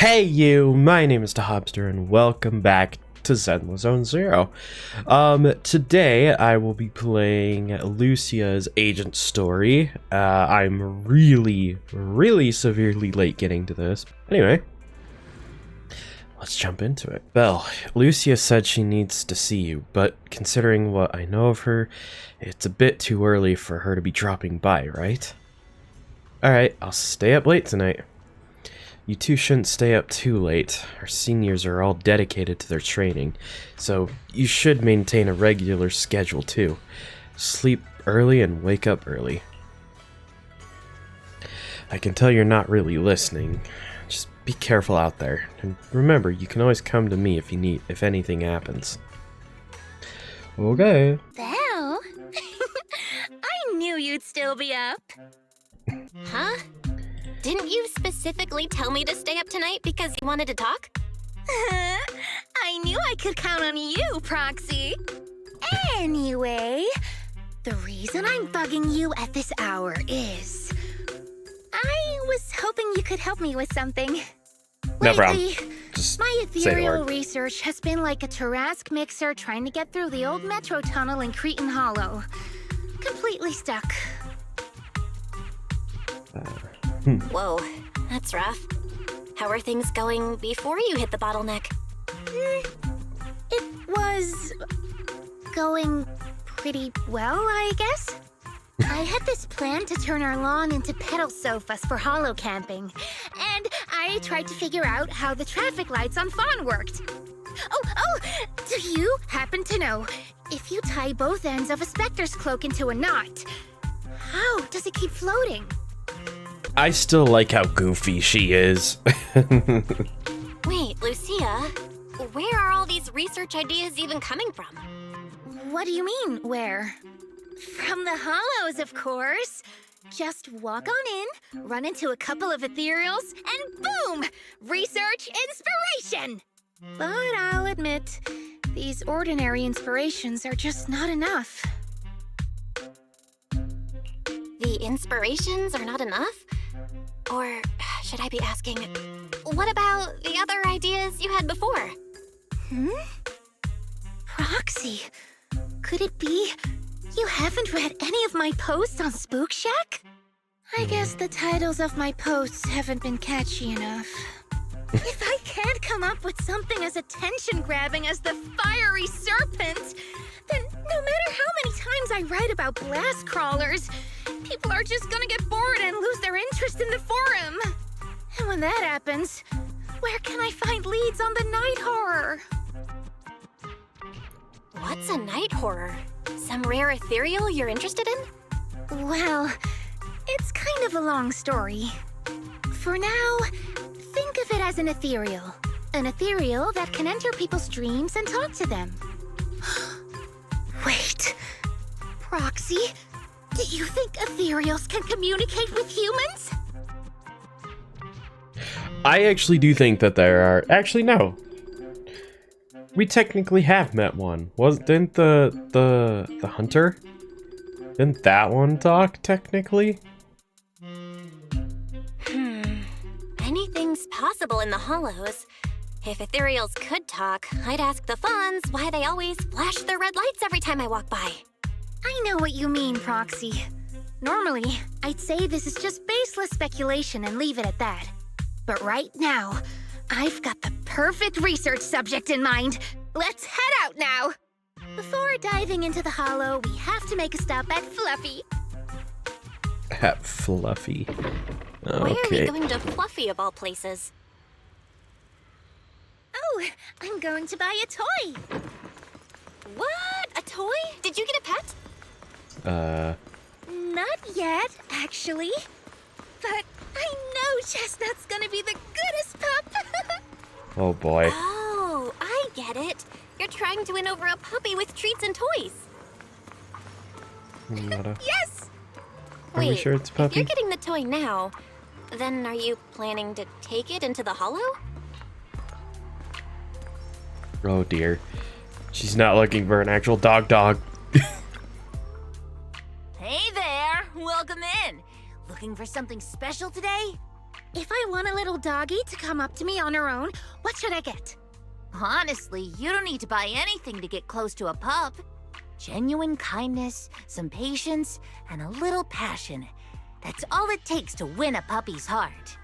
Hey you, my name is Hobster and welcome back to Zenless Zone Zero. Today I will be playing Lucia's agent story. I'm really severely late getting to this. Anyway, let's jump into it. Belle, Lucia said she needs to see you, but considering what I know of her, it's a bit too early for her to be dropping by, right? Alright, I'll stay up late tonight. You two shouldn't stay up too late. Our seniors are all dedicated to their training, so you should maintain a regular schedule too. Sleep early and wake up early. I can tell you're not really listening. Just be careful out there, and remember, you can always come to me if anything happens. Okay. Belle? I knew you'd still be up. Huh? Didn't you specifically tell me to stay up tonight because you wanted to talk? I knew I could count on you, Proxy. Anyway, the reason I'm bugging you at this hour is I was hoping you could help me with something. No problem. Lately, Just my say the ethereal word. research has been like a Tarrasque mixer trying to get through the old metro tunnel in Cretan Hollow. Completely stuck. Whoa, that's rough. How are things going before you hit the bottleneck? It was going pretty well, I guess. I had this plan to turn our lawn into pedal sofas for hollow camping, and I tried to figure out how the traffic lights on Fawn worked. Oh, do you happen to know if you tie both ends of a Spectre's cloak into a knot, how does it keep floating? I still like how goofy she is. Wait, Lucia, where are all these research ideas even coming from? What do you mean, where? From the Hollows, of course. Just walk on in, run into a couple of Ethereals, and boom! Research inspiration! But I'll admit, these ordinary inspirations are just not enough. The inspirations are not enough? Or should I be asking, what about the other ideas you had before? Proxy, could it be you haven't read any of my posts on Spook Shack? I guess the titles of my posts haven't been catchy enough. If I can't come up with something as attention-grabbing as the fiery serpent, then no matter how many times I write about blast crawlers, people are just gonna get bored and lose their interest in the forum. And when that happens, where can I find leads on the night horror? What's a night horror? Some rare ethereal you're interested in? Well, it's kind of a long story. For now, think of it as an ethereal. An ethereal that can enter people's dreams and talk to them. Wait, Proxy? Do you think ethereals can communicate with humans? I actually do think that there are. Actually, no. We technically have met one. Didn't the hunter? Didn't that one talk technically? Anything's possible in the Hollows. If ethereals could talk, I'd ask the Fawns why they always flash their red lights every time I walk by. I know what you mean, Proxy. Normally, I'd say this is just baseless speculation and leave it at that. But right now, I've got the perfect research subject in mind. Let's head out now! Before diving into the Hollow, we have to make a stop at Fluffy. At Fluffy. Okay. Where are we going to Fluffy of all places? Oh, I'm going to buy a toy. What? A toy? Did you get a pet? Not yet, actually. But I know Chestnut's gonna be the goodest pup. Oh boy. Oh, I get it. You're trying to win over a puppy with treats and toys. Yes! Are we sure it's a puppy? If you're getting the toy now, then are you planning to take it into the Hollow? Oh dear. She's not looking for an actual dog. Hey there! Welcome in! Looking for something special today? if I want a little doggy to come up to me on her own, what should I get? Honestly, you don't need to buy anything to get close to a pup. Genuine kindness, some patience, and a little passion. That's all it takes to win a puppy's heart.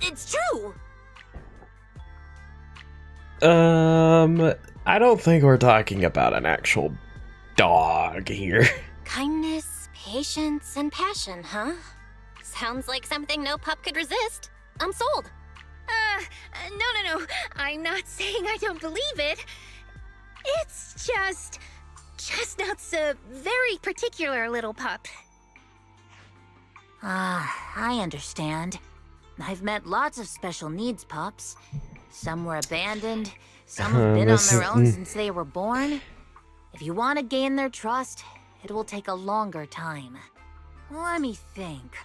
It's true! I don't think we're talking about an actual dog here. Kindness, patience, and passion, huh? Sounds like something no pup could resist. I'm sold. No. I'm not saying I don't believe it. It's just... Chestnut's a very particular little pup. I understand. I've met lots of special needs pups. Some were abandoned, some have been on their own since they were born. If you want to gain their trust, it will take a longer time. Let me think.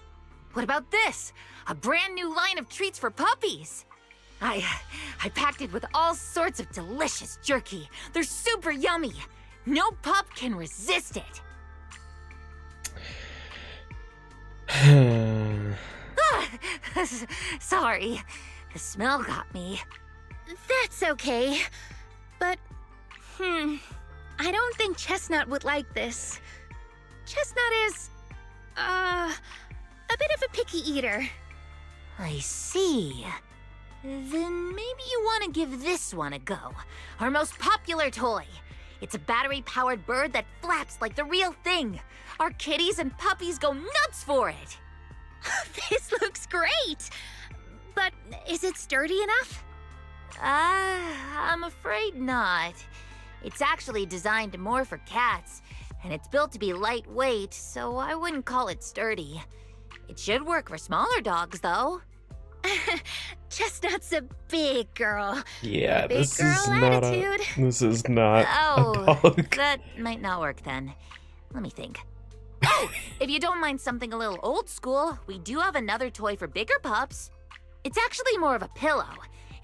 What about this? A brand new line of treats for puppies! I packed it with all sorts of delicious jerky. They're super yummy. No pup can resist it. Sorry, the smell got me. That's okay. But, I don't think Chestnut would like this. Chestnut is, a bit of a picky eater. I see. Then maybe you want to give this one a go. Our most popular toy. It's a battery-powered bird that flaps like the real thing. Our kitties and puppies go nuts for it. This looks great! But is it sturdy enough? I'm afraid not. It's actually designed more for cats, and it's built to be lightweight, so I wouldn't call it sturdy. It should work for smaller dogs, though. Chestnut's a big girl. Yeah, big this girl is not attitude. this is not Oh, a dog. that might not work then. Let me think. Oh, if you don't mind something a little old school, we do have another toy for bigger pups. It's actually more of a pillow.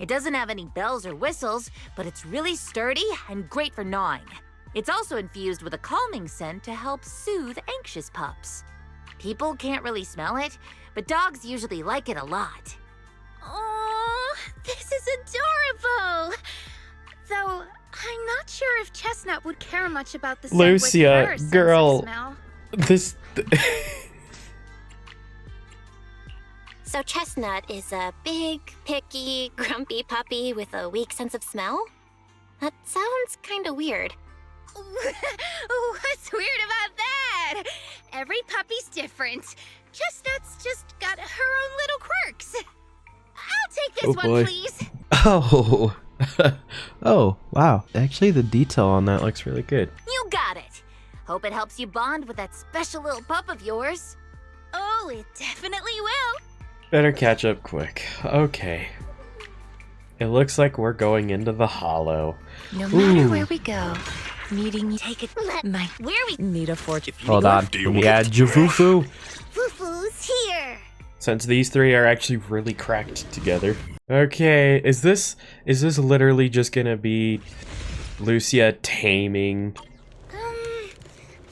It doesn't have any bells or whistles, but it's really sturdy and great for gnawing. It's also infused with a calming scent to help soothe anxious pups. People can't really smell it, but dogs usually like it a lot. Oh, this is adorable! Though, I'm not sure if Chestnut would care much about the scent with Lucia, her sense of girl. smell. This So Chestnut is a big, picky, grumpy puppy with a weak sense of smell? That sounds kinda weird. What's weird about that? Every puppy's different. Chestnut's just got her own little quirks. I'll take this one, boy. please. Oh. Oh, wow. Actually, the detail on that looks really good. You got it. Hope it helps you bond with that special little pup of yours. Oh, it definitely will. Better catch up quick. Okay. It looks like we're going into the hollow. No matter Ooh. where we go, meeting you take it my Where we need a fortune. Hold on. Let me add Jafufu. Fufu's here. Since these three are actually really cracked together. Okay, is this literally just gonna be Lucia taming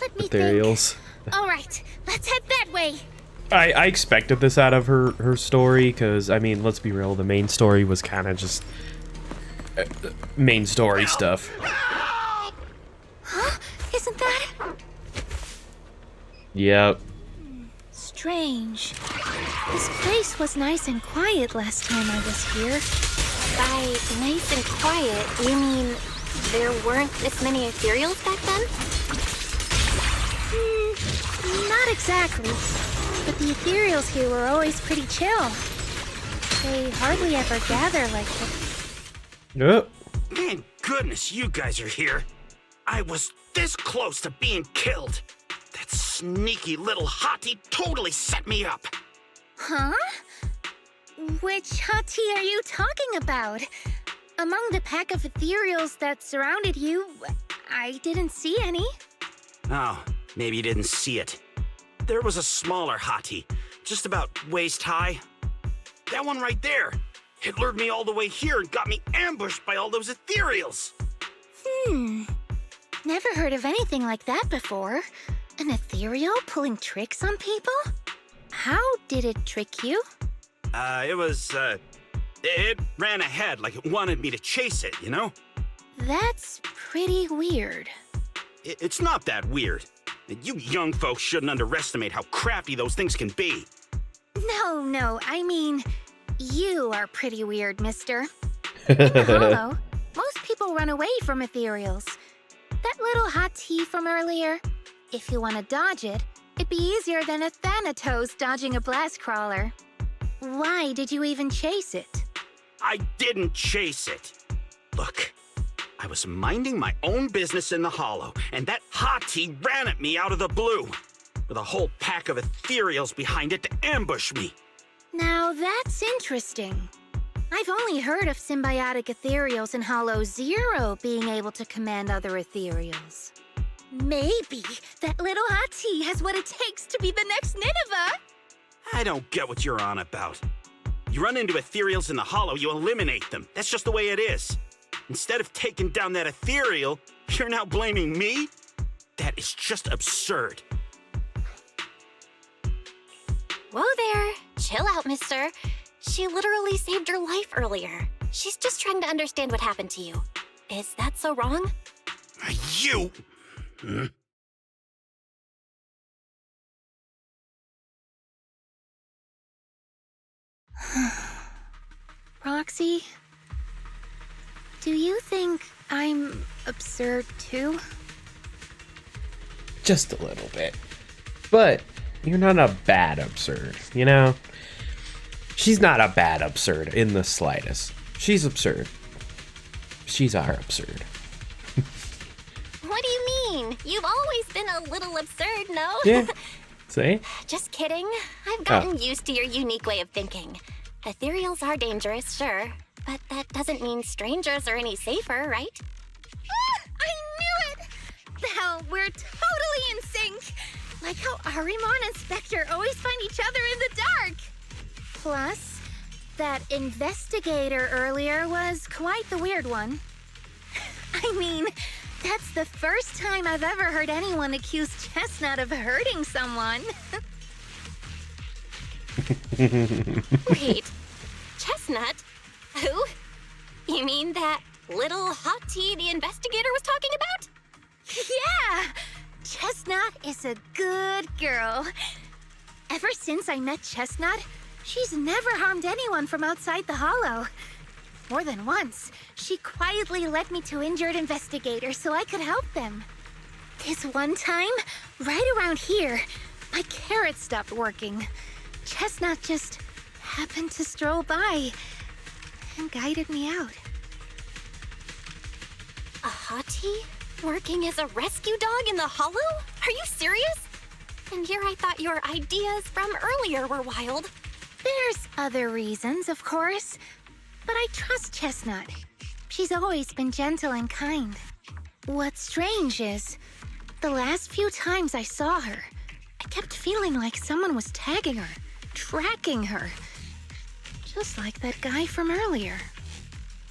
Let me Ethereals? think. All right, let's head that way. I expected this out of her story, because, I mean, let's be real, the main story was kind of just main story stuff. Huh? Isn't that Yep. strange? This place was nice and quiet last time I was here. By nice and quiet, you mean there weren't this many Ethereals back then? Not exactly. But the Ethereals here were always pretty chill. They hardly ever gather like this. Yep. Thank goodness you guys are here. I was this close to being killed. That sneaky little hottie totally set me up. Huh? Which hottie are you talking about? Among the pack of Ethereals that surrounded you, I didn't see any. Oh, maybe you didn't see it. There was a smaller hottie, just about waist high. That one right there. It lured me all the way here and got me ambushed by all those Ethereals. Never heard of anything like that before. An Ethereal pulling tricks on people? How did it trick you? It ran ahead like it wanted me to chase it, you know? That's pretty weird. It's not that weird. You young folks shouldn't underestimate how crafty those things can be. No, I mean, you are pretty weird, mister. In the Hollow, most people run away from Ethereals. That little hot tea from earlier, if you want to dodge it, it'd be easier than a Thanatos dodging a blast crawler. Why did you even chase it? I didn't chase it. Look, I was minding my own business in the Hollow, and that hottie ran at me out of the blue, with a whole pack of Ethereals behind it to ambush me. Now that's interesting. I've only heard of symbiotic Ethereals in Hollow Zero being able to command other Ethereals. Maybe that little hottie has what it takes to be the next Nineveh. I don't get what you're on about. You run into Ethereals in the Hollow, you eliminate them. That's just the way it is. Instead of taking down that Ethereal, you're now blaming me? That is just absurd. Whoa there. Chill out, mister. She literally saved your life earlier. She's just trying to understand what happened to you. Is that so wrong? You... Roxy, do you think I'm absurd too? Just a little bit. But you're not a bad absurd, you know? She's not a bad absurd in the slightest. She's absurd. She's our absurd. What do you mean? You've always been a little absurd, no? Yeah. See? Just kidding. I've gotten used to your unique way of thinking. Ethereals are dangerous, sure, but that doesn't mean strangers are any safer, right? I knew it! Now we're totally in sync! Like how Arimon and Spectre always find each other in the dark! Plus, that investigator earlier was quite the weird one. I mean, that's the first time I've ever heard anyone accuse Chestnut of hurting someone. Wait, Chestnut? Who? You mean that little hottie the investigator was talking about? Yeah! Chestnut is a good girl. Ever since I met Chestnut, she's never harmed anyone from outside the Hollow. More than once, she quietly led me to injured investigators so I could help them. This one time, right around here, my carrot stopped working. Chestnut just happened to stroll by and guided me out. A hottie? Working as a rescue dog in the Hollow? Are you serious? And here I thought your ideas from earlier were wild. There's other reasons, of course, but I trust Chestnut. She's always been gentle and kind. What's strange is, the last few times I saw her, I kept feeling like someone was tagging her, tracking her. Just like that guy from earlier.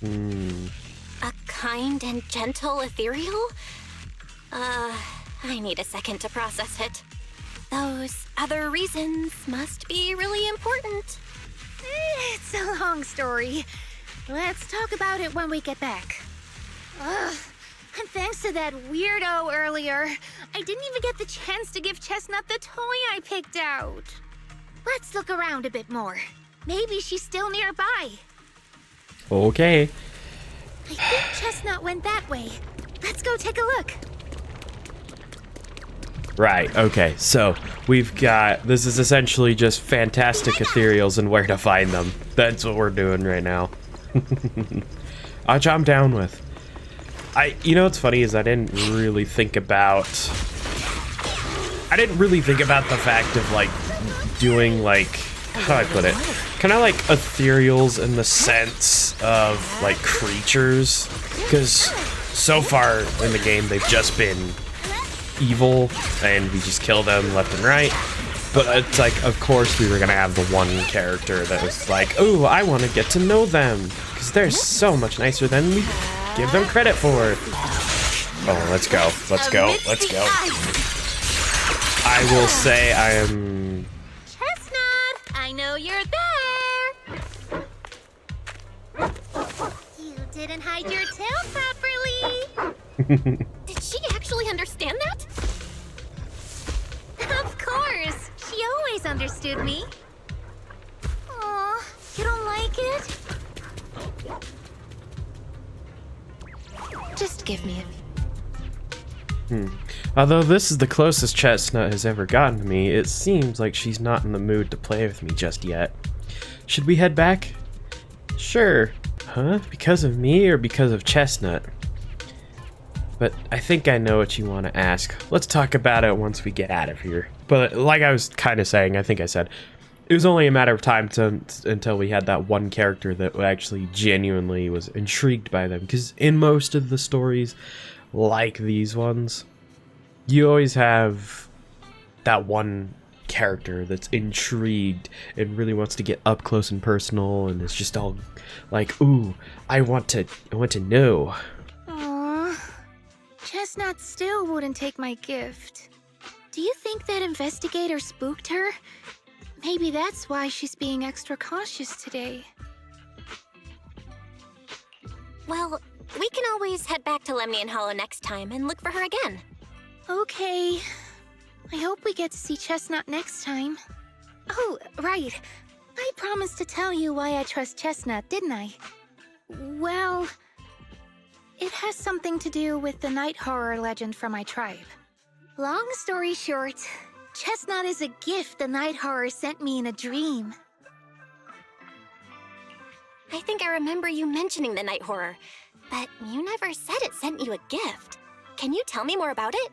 A kind and gentle ethereal? I need a second to process it. Those other reasons must be really important. It's a long story. Let's talk about it when we get back. Ugh. And thanks to that weirdo earlier, I didn't even get the chance to give Chestnut the toy I picked out. Let's look around a bit more. Maybe she's still nearby. Okay. I think Chestnut went that way. Let's go take a look. Right, okay, so we've got, this is essentially just fantastic ethereals and where to find them. That's what we're doing right now. Which I'm down with. You know what's funny is I didn't really think about the fact of like doing like, how do I put it? Kind of like ethereals in the sense of like creatures, because so far in the game they've just been evil and we just kill them left and right. But it's like, of course we were gonna have the one character that was like, oh, I want to get to know them because they're so much nicer than we give them credit for. Oh, let's go. Let's go. I will say I am... Chestnut! didn't hide your tail properly. Did she actually understand that? Of course. She always understood me. Aw, you don't like it? Just give me a... Although this is the closest Chestnut has ever gotten to me, it seems like she's not in the mood to play with me just yet. Should we head back? Sure. Huh? Because of me or because of Chestnut? But I think I know what you want to ask. Let's talk about it once we get out of here. But like I was kind of saying, I think I said, it was only a matter of time until we had that one character that actually genuinely was intrigued by them. Because in most of the stories, like these ones, you always have that one character that's intrigued and really wants to get up close and personal, and it's just all like, ooh, I want to know. Aww. Chestnut still wouldn't take my gift. Do you think that investigator spooked her? Maybe that's why she's being extra cautious today. Well, we can always head back to Lemnian Hollow next time and look for her again. Okay. I hope we get to see Chestnut next time. Oh, right. I promised to tell you why I trust Chestnut, didn't I? Well, it has something to do with the night horror legend from my tribe. Long story short, Chestnut is a gift the night horror sent me in a dream. I think I remember you mentioning the night horror, but you never said it sent you a gift. Can you tell me more about it?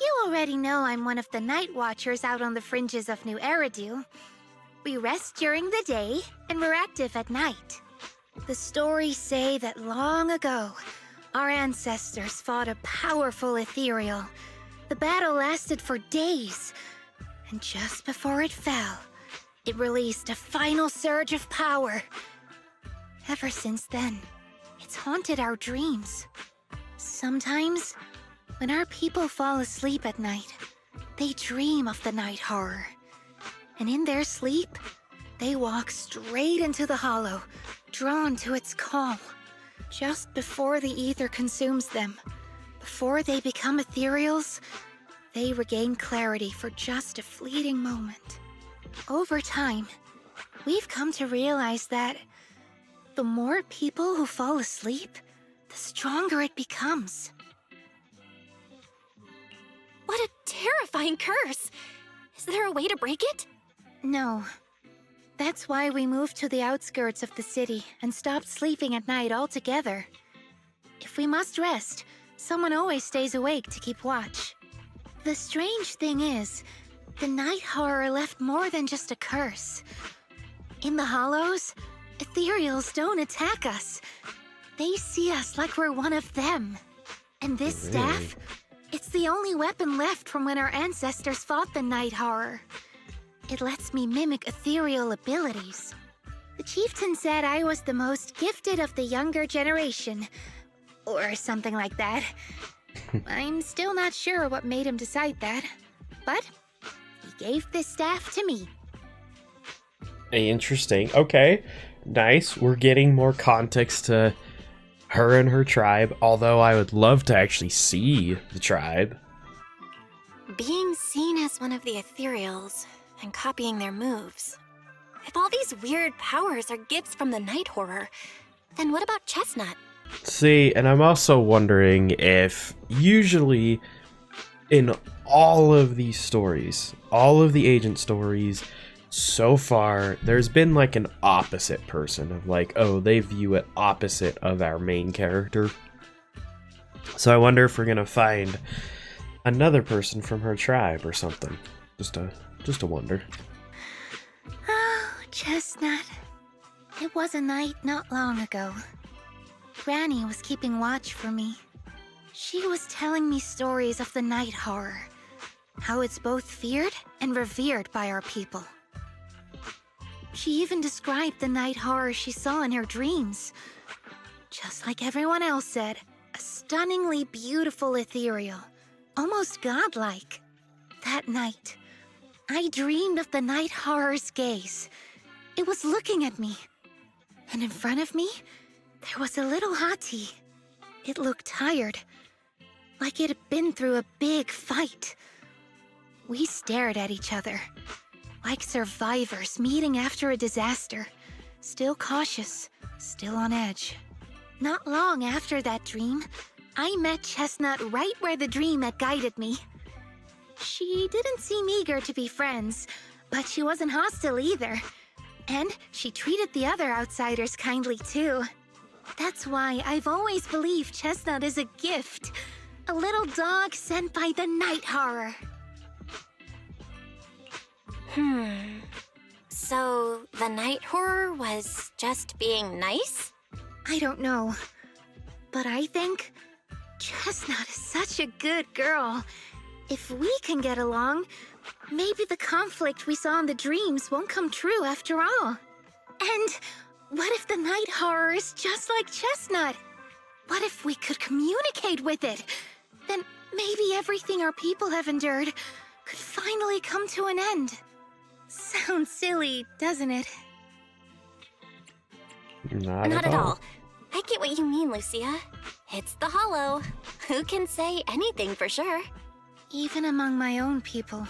You already know I'm one of the night watchers out on the fringes of New Eridu. We rest during the day, and we're active at night. The stories say that long ago, our ancestors fought a powerful ethereal. The battle lasted for days, and just before it fell, it released a final surge of power. Ever since then, it's haunted our dreams. Sometimes, when our people fall asleep at night, they dream of the night horror. And in their sleep, they walk straight into the hollow, drawn to its call. Just before the ether consumes them, before they become ethereals, they regain clarity for just a fleeting moment. Over time, we've come to realize that the more people who fall asleep, the stronger it becomes. What a terrifying curse! Is there a way to break it? No. That's why we moved to the outskirts of the city and stopped sleeping at night altogether. If we must rest, someone always stays awake to keep watch. The strange thing is, the night horror left more than just a curse. In the hollows, ethereals don't attack us. They see us like we're one of them. And this staff, it's the only weapon left from when our ancestors fought the night horror. It lets me mimic ethereal abilities. The chieftain said I was the most gifted of the younger generation, or something like that. I'm still not sure what made him decide that, but he gave this staff to me. Interesting. Okay. Nice. We're getting more context to her and her tribe, although I would love to actually see the tribe. Being seen as one of the Ethereals and copying their moves. If all these weird powers are gifts from the night horror, then what about Chestnut? See, and I'm also wondering if usually in all of these stories, all of the agent stories, so far, there's been like an opposite person of like, oh, they view it opposite of our main character. So I wonder if we're gonna find another person from her tribe or something. Just a wonder. Oh, Chestnut. It was a night not long ago. Granny was keeping watch for me. She was telling me stories of the night horror, how it's both feared and revered by our people. She even described the night horror she saw in her dreams. Just like everyone else said, a stunningly beautiful ethereal, almost godlike. That night, I dreamed of the night horror's gaze. It was looking at me. and in front of me, there was a little hottie. It looked tired, like it had been through a big fight. We stared at each other, like survivors meeting after a disaster, still cautious, still on edge. Not long after that dream, I met Chestnut right where the dream had guided me. She didn't seem eager to be friends, but she wasn't hostile either. And she treated the other outsiders kindly too. That's why I've always believed Chestnut is a gift. A little dog sent by the night horror. So the night horror was just being nice? I don't know, but I think Chestnut is such a good girl. If we can get along, maybe the conflict we saw in the dreams won't come true after all. And what if the night horror is just like Chestnut? What if we could communicate with it? Then maybe everything our people have endured could finally come to an end. Sounds silly, doesn't it? Not Not at all. I get what you mean, Lucia. It's the hollow. Who can say anything for sure? Even among my own people,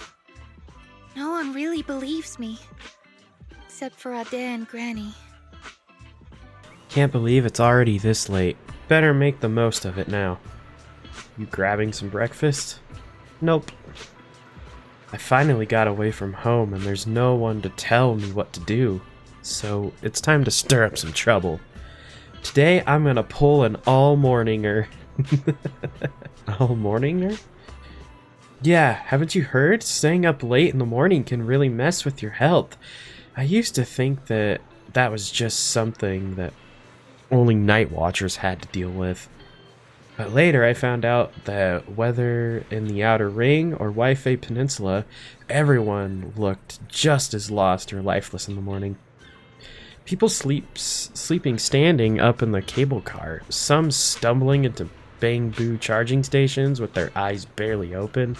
no one really believes me. Except for Ade and Granny. Can't believe it's already this late. Better make the most of it now. You grabbing some breakfast? Nope. I finally got away from home and there's no one to tell me what to do. So it's time to stir up some trouble. Today I'm gonna pull an all-morninger. All-morninger? Yeah, haven't you heard? Staying up late in the morning can really mess with your health. I used to think that that was just something that only night watchers had to deal with. But later I found out that whether in the Outer Ring or Waifei Peninsula, everyone looked just as lost or lifeless in the morning. People sleeping standing up in the cable car, some stumbling into bamboo charging stations with their eyes barely open,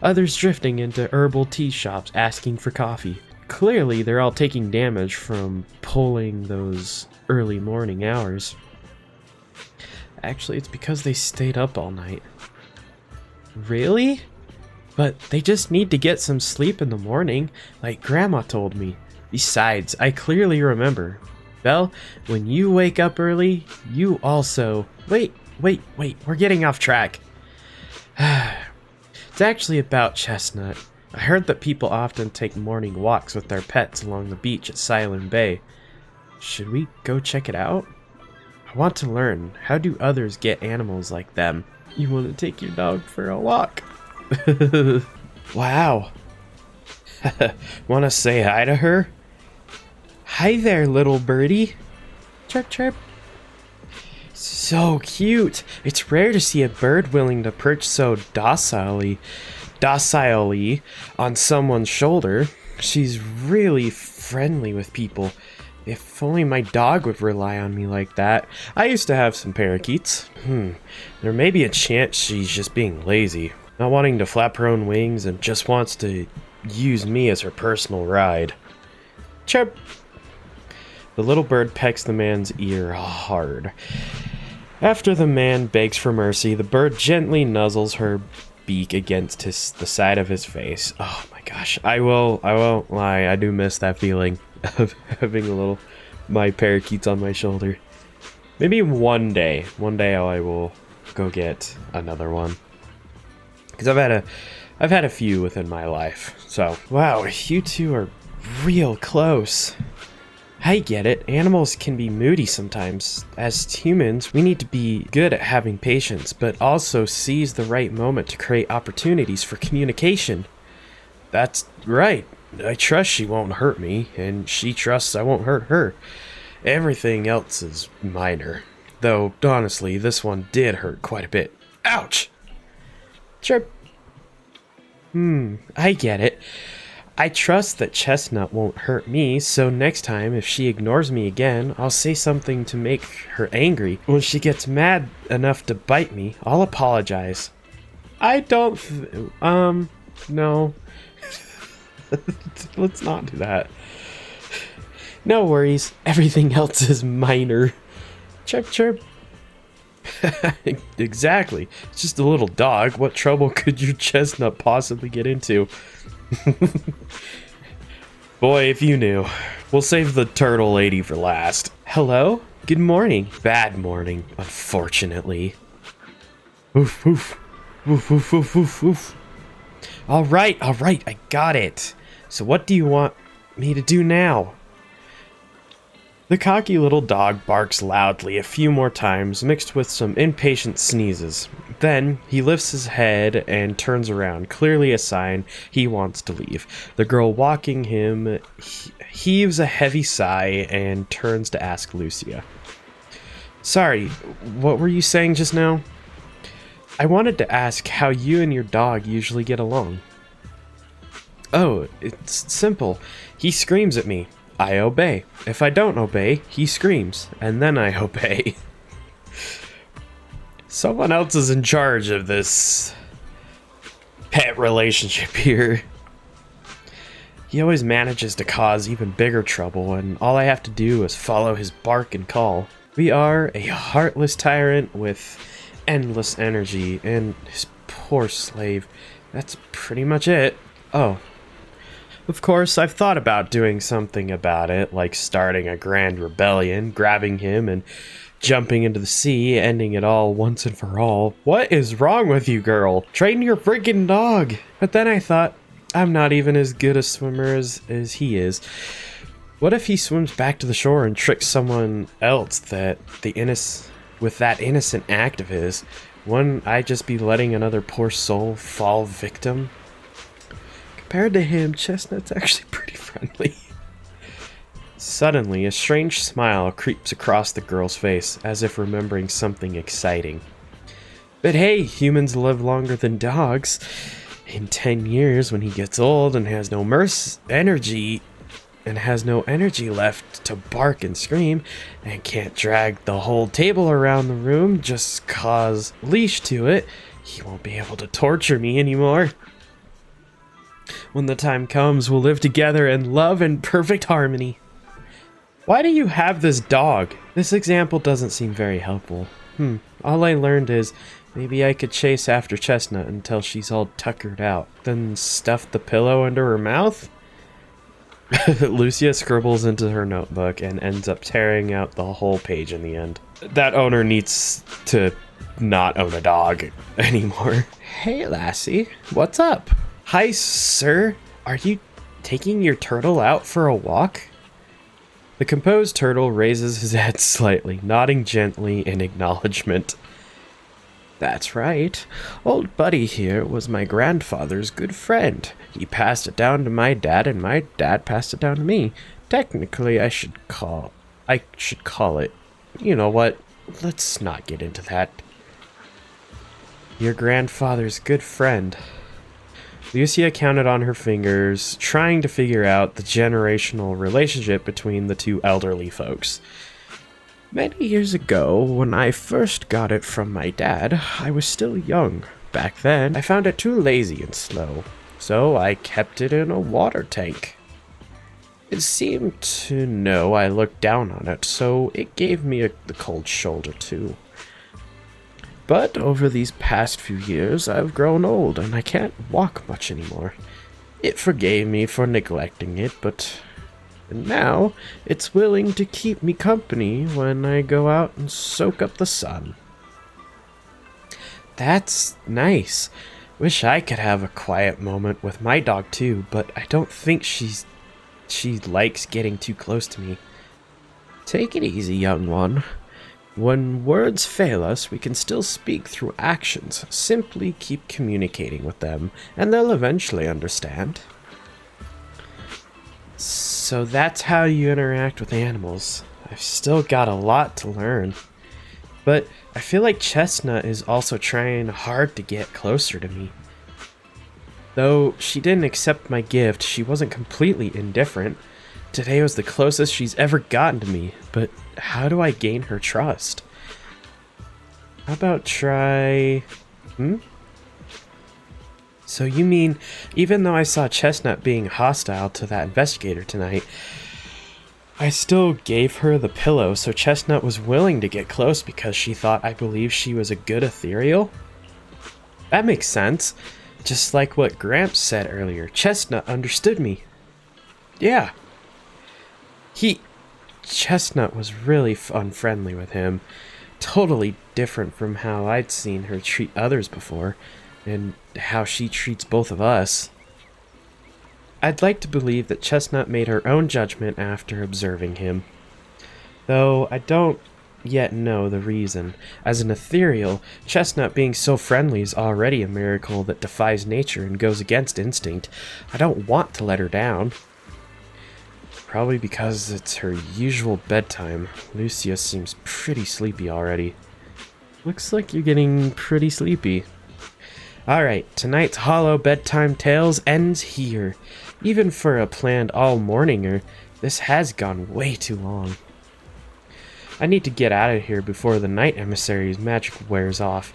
others drifting into herbal tea shops asking for coffee. Clearly, they're all taking damage from pulling those early morning hours. Actually, it's because they stayed up all night. Really? But they just need to get some sleep in the morning, like Grandma told me. Besides, I clearly remember. Belle, when you wake up early, you also... Wait, we're getting off track. It's actually about Chestnut. I heard that people often take morning walks with their pets along the beach at Silent Bay. Should we go check it out? I want to learn, how do others get animals like them? You want to take your dog for a walk? Wow. Want to say hi to her? Hi there, little birdie. Chirp, chirp. So cute. It's rare to see a bird willing to perch so docilely on someone's shoulder. She's really friendly with people. If only my dog would rely on me like that. I used to have some parakeets. There may be a chance she's just being lazy, not wanting to flap her own wings and just wants to use me as her personal ride. Chirp. The little bird pecks the man's ear hard. After the man begs for mercy, the bird gently nuzzles her beak against the side of his face. Oh my gosh, I won't lie, I do miss that feeling of having my parakeets on my shoulder. Maybe one day I will go get another one. Because I've had a few within my life. So, wow, you two are real close. I get it. Animals can be moody sometimes. As humans, we need to be good at having patience, but also seize the right moment to create opportunities for communication. That's right. I trust she won't hurt me, and she trusts I won't hurt her. Everything else is minor. Though, honestly, this one did hurt quite a bit. Ouch! Chirp. I get it. I trust that Chestnut won't hurt me, so next time, if she ignores me again, I'll say something to make her angry. When she gets mad enough to bite me, I'll apologize. I don't... no. Let's not do that. No worries, everything else is minor. Chirp chirp. Exactly. It's just a little dog. What trouble could your chestnut possibly get into? Boy, if you knew. We'll save the turtle lady for last. Hello? Good morning. Bad morning, unfortunately. Oof, oof. Oof, oof, oof, oof, oof. Alright, I got it. So what do you want me to do now? The cocky little dog barks loudly a few more times, mixed with some impatient sneezes. Then, he lifts his head and turns around, clearly a sign he wants to leave. The girl walking him heaves a heavy sigh and turns to ask Lucia. Sorry, what were you saying just now? I wanted to ask how you and your dog usually get along. Oh, it's simple. He screams at me. I obey. If I don't obey, he screams, and then I obey. Someone else is in charge of this pet relationship here. He always manages to cause even bigger trouble, and all I have to do is follow his bark and call. We are a heartless tyrant with endless energy, and his poor slave. That's pretty much it. Oh. Of course, I've thought about doing something about it, like starting a grand rebellion, grabbing him, and jumping into the sea, ending it all once and for all. What is wrong with you, girl? Train your freaking dog! But then I thought, I'm not even as good a swimmer as he is. What if he swims back to the shore and tricks someone else with that innocent act of his? Wouldn't I just be letting another poor soul fall victim? Compared to him, Chestnut's actually pretty friendly. Suddenly, a strange smile creeps across the girl's face, as if remembering something exciting. But hey, humans live longer than dogs. In 10 years, when he gets old and has no energy left to bark and scream, and can't drag the whole table around the room just cause leash to it, he won't be able to torture me anymore. When the time comes, we'll live together in love and perfect harmony. Why do you have this dog? This example doesn't seem very helpful. All I learned is maybe I could chase after Chestnut until she's all tuckered out, then stuff the pillow under her mouth? Lucia scribbles into her notebook and ends up tearing out the whole page in the end. That owner needs to not own a dog anymore. Hey, lassie. What's up? Hi, sir. Are you taking your turtle out for a walk? The composed turtle raises his head slightly, nodding gently in acknowledgement. That's right. Old Buddy here was my grandfather's good friend. He passed it down to my dad, and my dad passed it down to me. Technically, I should call it. You know what? Let's not get into that. Your grandfather's good friend. Lucia counted on her fingers, trying to figure out the generational relationship between the two elderly folks. Many years ago, when I first got it from my dad, I was still young. Back then, I found it too lazy and slow, so I kept it in a water tank. It seemed to know I looked down on it, so it gave me the cold shoulder too. But over these past few years, I've grown old and I can't walk much anymore. It forgave me for neglecting it, but now it's willing to keep me company when I go out and soak up the sun. That's nice. Wish I could have a quiet moment with my dog too, but I don't think she likes getting too close to me. Take it easy, young one. When words fail us, we can still speak through actions. Simply keep communicating with them, and they'll eventually understand. So that's how you interact with animals. I've still got a lot to learn. But I feel like Chestnut is also trying hard to get closer to me. Though she didn't accept my gift, she wasn't completely indifferent. Today was the closest she's ever gotten to me, but how do I gain her trust? How about try... So you mean, even though I saw Chestnut being hostile to that investigator tonight, I still gave her the pillow, so Chestnut was willing to get close because she thought I believed she was a good ethereal? That makes sense. Just like what Gramps said earlier, Chestnut understood me. Yeah. Chestnut was really unfriendly with him. Totally different from how I'd seen her treat others before, and how she treats both of us. I'd like to believe that Chestnut made her own judgment after observing him, though I don't yet know the reason. As an ethereal, Chestnut being so friendly is already a miracle that defies nature and goes against instinct. I don't want to let her down. Probably because it's her usual bedtime. Lucia seems pretty sleepy already. Looks like you're getting pretty sleepy. Alright, tonight's Hollow Bedtime Tales ends here. Even for a planned all-morninger, this has gone way too long. I need to get out of here before the Night Emissary's magic wears off.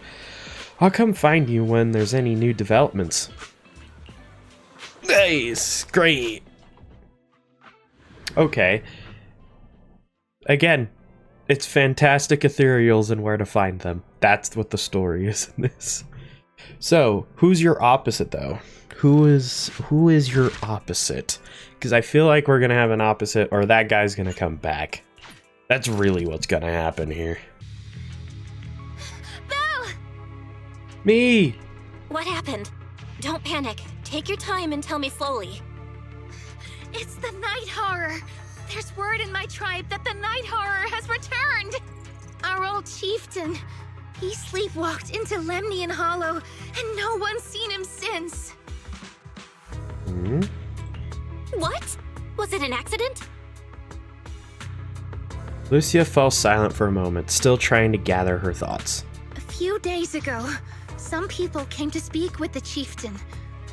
I'll come find you when there's any new developments. Nice! Great! Okay. Again, it's fantastic ethereals and where to find them. That's what the story is in this. So, who's your opposite though? Who is your opposite? Because I feel like we're gonna have an opposite, or that guy's gonna come back. That's really what's gonna happen here. Belle! Me! What happened? Don't panic. Take your time and tell me slowly. It's the Night Horror. There's word in my tribe that the Night Horror has returned. Our old chieftain. He sleepwalked into Lemnian Hollow, and no one's seen him since. Hmm? What? Was it an accident? Lucia fell silent for a moment, still trying to gather her thoughts. A few days ago, some people came to speak with the chieftain.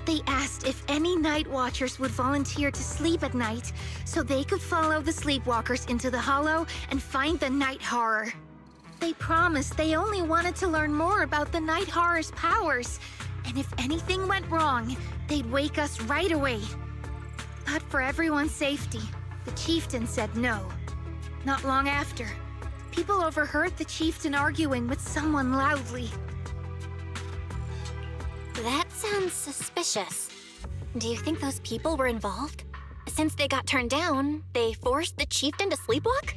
They asked if any night watchers would volunteer to sleep at night so they could follow the sleepwalkers into the hollow and find the Night Horror. They promised they only wanted to learn more about the Night Horror's powers, and if anything went wrong, they'd wake us right away. But for everyone's safety, the chieftain said no. Not long after, people overheard the chieftain arguing with someone loudly. That sounds suspicious. Do you think those people were involved? Since they got turned down, they forced the chieftain to sleepwalk?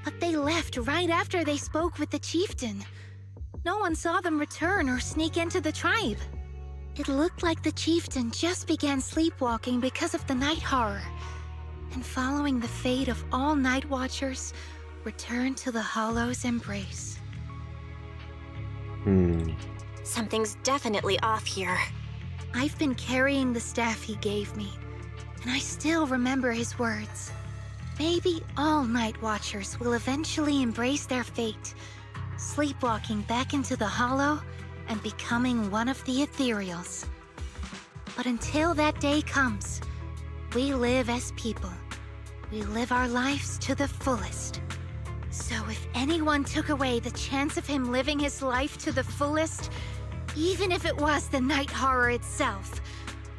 But they left right after they spoke with the chieftain. No one saw them return or sneak into the tribe. It looked like the chieftain just began sleepwalking because of the Night Horror, and following the fate of all night watchers, returned to the Hollow's embrace. Something's definitely off here. I've been carrying the staff he gave me, and I still remember his words. Maybe all night watchers will eventually embrace their fate, sleepwalking back into the Hollow and becoming one of the Ethereals. But until that day comes, we live as people. We live our lives to the fullest. So if anyone took away the chance of him living his life to the fullest, even if it was the Night Horror itself,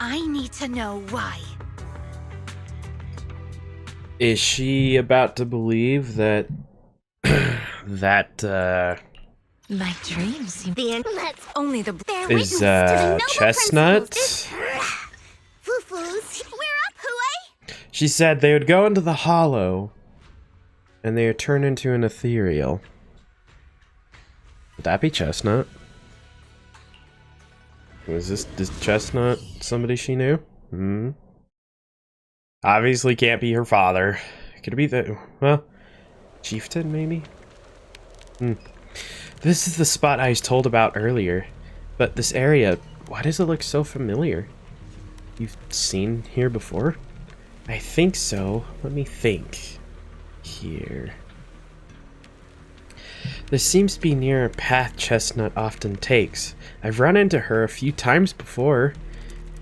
I need to know why. Is she about to believe that My dreams seem The end. Let's only the is Chestnut? Foo-foos. We're up, Hooey! She said they would go into the Hollow and they would turn into an ethereal. Would that be Chestnut? Is Chestnut somebody she knew? Obviously can't be her father. Could it be the, well, chieftain maybe? This is the spot I was told about earlier. But this area, why does it look so familiar? You've seen here before? I think so. Let me think. Here. This seems to be near a path Chestnut often takes. I've run into her a few times before.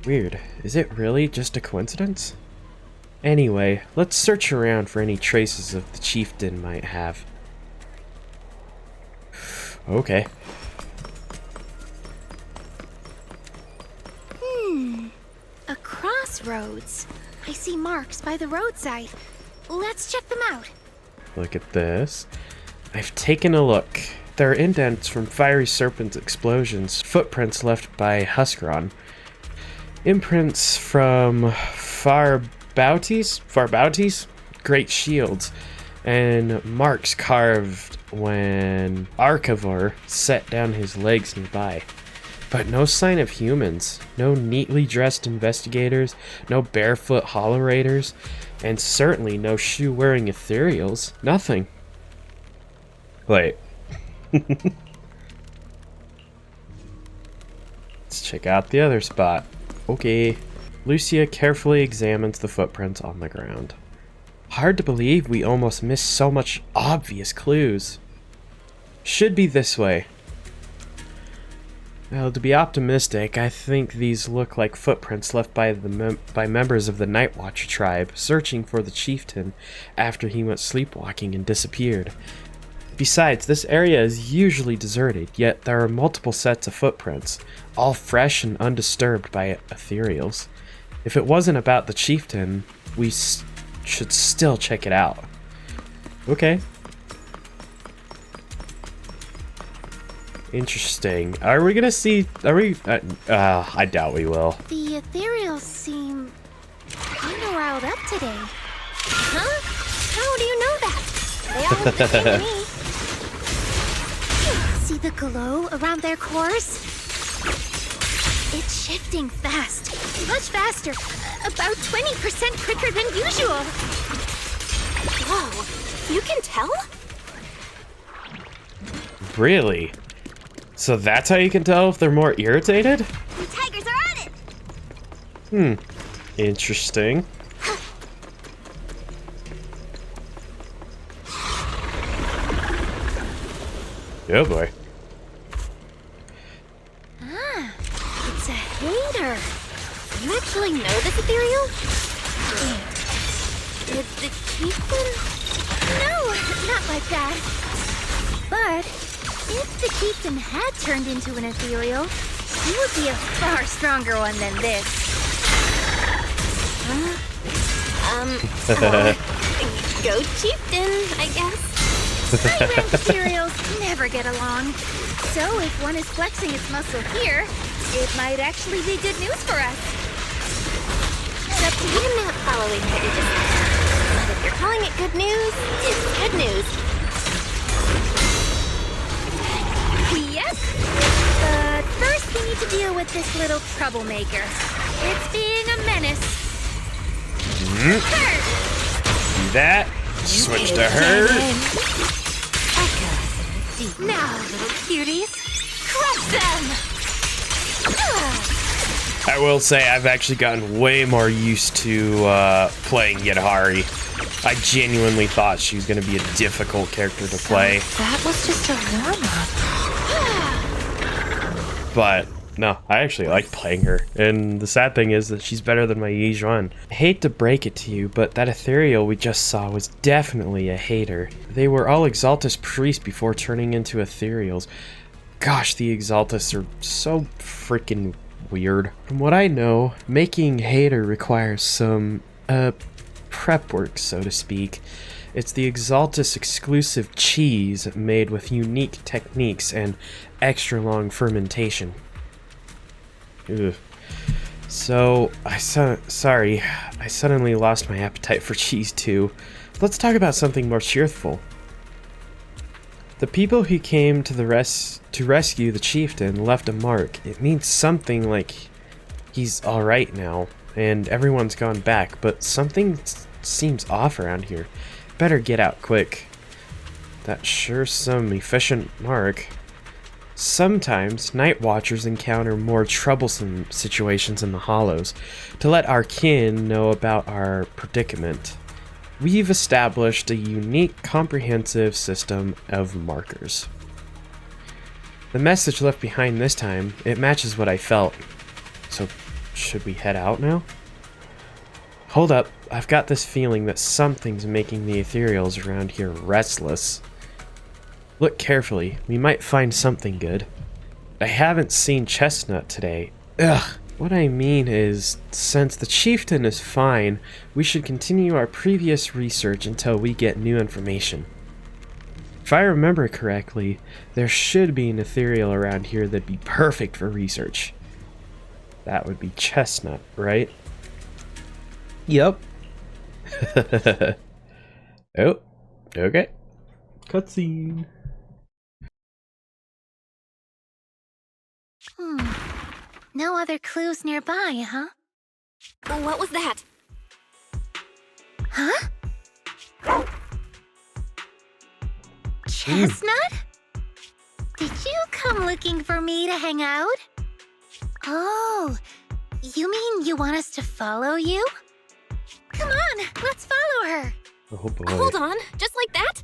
Weird. Is it really just a coincidence? Anyway, let's search around for any traces of the chieftain might have. Okay. A crossroads. I see marks by the roadside. Let's check them out. Look at this. I've taken a look. There are indents from fiery serpent explosions, footprints left by Huskarron, imprints from Farbautis, great shields, and marks carved when Archivor set down his legs nearby. But no sign of humans, no neatly dressed investigators, no barefoot hollow raiders, and certainly no shoe-wearing Ethereals. Nothing. Wait. Let's check out the other spot. Okay. Lucia carefully examines the footprints on the ground. Hard to believe we almost missed so much obvious clues. Should be this way. Well, to be optimistic, I think these look like footprints left by members of the Nightwatch tribe searching for the chieftain after he went sleepwalking and disappeared. Besides, this area is usually deserted, yet there are multiple sets of footprints, all fresh and undisturbed by Ethereals. If it wasn't about the chieftain, we should still check it out. Okay. Interesting. Are we gonna see? Are we? I doubt we will. The Ethereals seem kind of riled up today. Huh? How do you know that? They all look the same to me. See the glow around their cores? It's shifting fast. Much faster. About 20% quicker than usual. Whoa, you can tell? Really? So that's how you can tell if they're more irritated? The tigers are at it! Interesting. Oh boy. Ah, it's a hater. You actually know this ethereal? Did the chieftain? No, not like that. But if the chieftain had turned into an ethereal, he would be a far stronger one than this. Go chieftain, I guess. High-rank ethereals never get along. So if one is flexing its muscle here, it might actually be good news for us. It's up to you. I'm not following what you just said. But if you're calling it good news, it's good news. Yep. But first we need to deal with this little troublemaker. It's being a menace. Her! See that? Switch to her. Now, little cuties, crush them! I will say I've actually gotten way more used to playing Yadhari. I genuinely thought she was going to be a difficult character to play. That was just a warm-up. But no, I actually like playing her. And the sad thing is that she's better than my Yijuan. I hate to break it to you, but that Ethereal we just saw was definitely a hater. They were all Exaltus priests before turning into Ethereals. Gosh, the Exaltus are so freaking weird. From what I know, making hater requires some, prep work, so to speak. It's the Exaltus exclusive cheese made with unique techniques and extra long fermentation. Ugh. So, I suddenly lost my appetite for cheese too. Let's talk about something more cheerful. The people who came to rescue the chieftain left a mark. It means something like he's alright now, and everyone's gone back, but something seems off around here. Better get out quick. That's sure some efficient mark. Sometimes, Night Watchers encounter more troublesome situations in the Hollows to let our kin know about our predicament. We've established a unique, comprehensive system of markers. The message left behind this time, it matches what I felt. So, should we head out now? Hold up, I've got this feeling that something's making the Ethereals around here restless. Look carefully, we might find something good. I haven't seen Chestnut today. Ugh, What I mean is, since the chieftain is fine, we should continue our previous research until we get new information. If I remember correctly, there should be an ethereal around here that'd be perfect for research. That would be Chestnut, right? Yep. Oh, okay. Cutscene. No other clues nearby, huh? What was that? Huh? Chestnut? Did you come looking for me to hang out? Oh, you mean you want us to follow you? Come on, let's follow her. Oh boy. Hold on, just like that?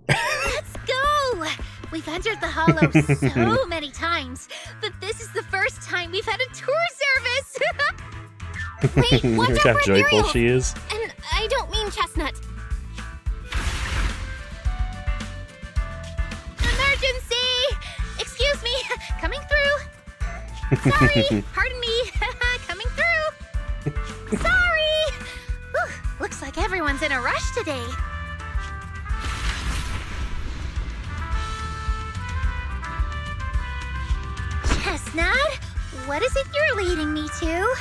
Let's go! We've entered the hollow so many times, but this is the first time we've had a tour service! Wait, watch Look out how for joyful Ethereals. she is. And I don't mean Chestnut. Emergency! Excuse me, coming through. Sorry, pardon me, coming through. Sorry! Whew, looks like everyone's in a rush today. Chestnut, what is it you're leading me to?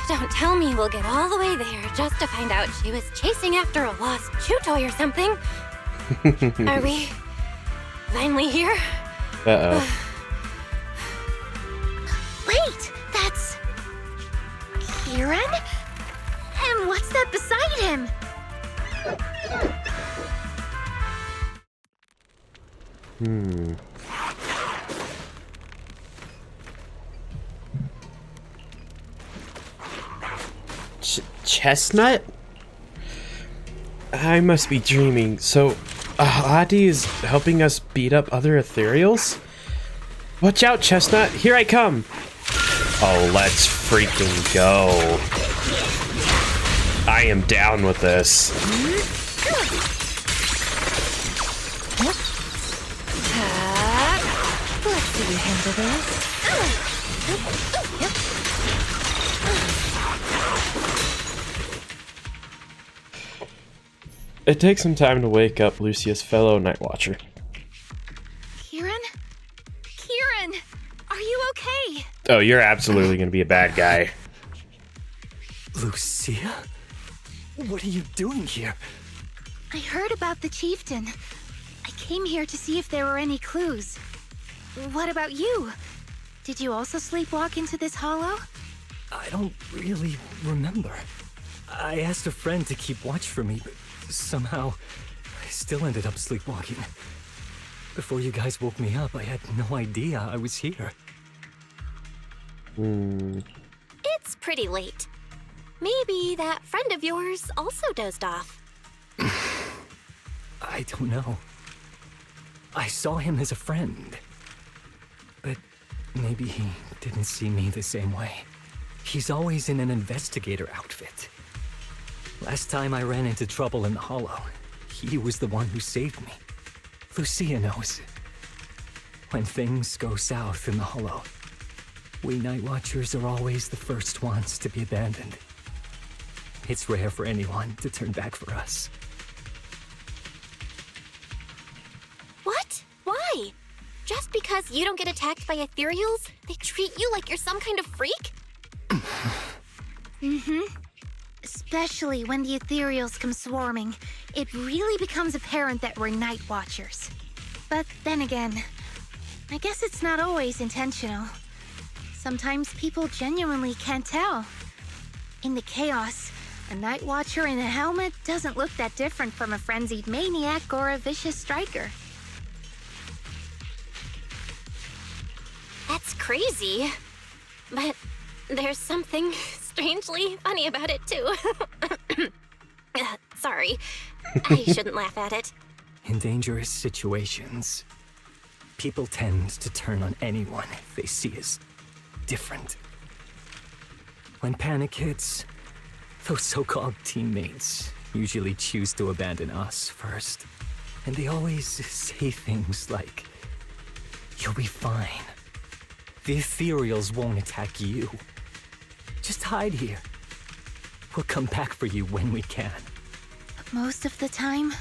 Don't tell me we'll get all the way there just to find out she was chasing after a lost chew toy or something. Are we finally here? Uh-oh. Wait, that's... Kieran? And what's that beside him? Chestnut? I must be dreaming. So, Ahati is helping us beat up other Ethereals? Watch out, Chestnut! Here I come! Oh, let's freaking go. I am down with this. Let's see you handle this. It takes some time to wake up Lucia's fellow Night Watcher. Kieran? Kieran! Are you okay? Oh, you're absolutely gonna be a bad guy. Lucia? What are you doing here? I heard about the chieftain. I came here to see if there were any clues. What about you? Did you also sleepwalk into this hollow? I don't really remember. I asked a friend to keep watch for me, but somehow I still ended up sleepwalking. Before you guys woke me up, I had no idea I was here. It's pretty late. Maybe that friend of yours also dozed off. I don't know. I saw him as a friend. But maybe he didn't see me the same way. He's always in an investigator outfit. Last time I ran into trouble in the hollow, he was the one who saved me. Lucia knows. When things go south in the hollow, we Night Watchers are always the first ones to be abandoned. It's rare for anyone to turn back for us. What? Why? Just because you don't get attacked by Ethereals, they treat you like you're some kind of freak? Especially when the Ethereals come swarming, it really becomes apparent that we're Night Watchers. But then again, I guess it's not always intentional. Sometimes people genuinely can't tell. In the chaos, a Night Watcher in a helmet doesn't look that different from a frenzied maniac or a vicious striker. That's crazy. But there's something strangely funny about it, too. Sorry. I shouldn't laugh at it. In dangerous situations, people tend to turn on anyone they see as different. When panic hits, those so-called teammates usually choose to abandon us first. And they always say things like, "You'll be fine. the Ethereals won't attack you. Just hide here. We'll come back for you when we can. But most of the time,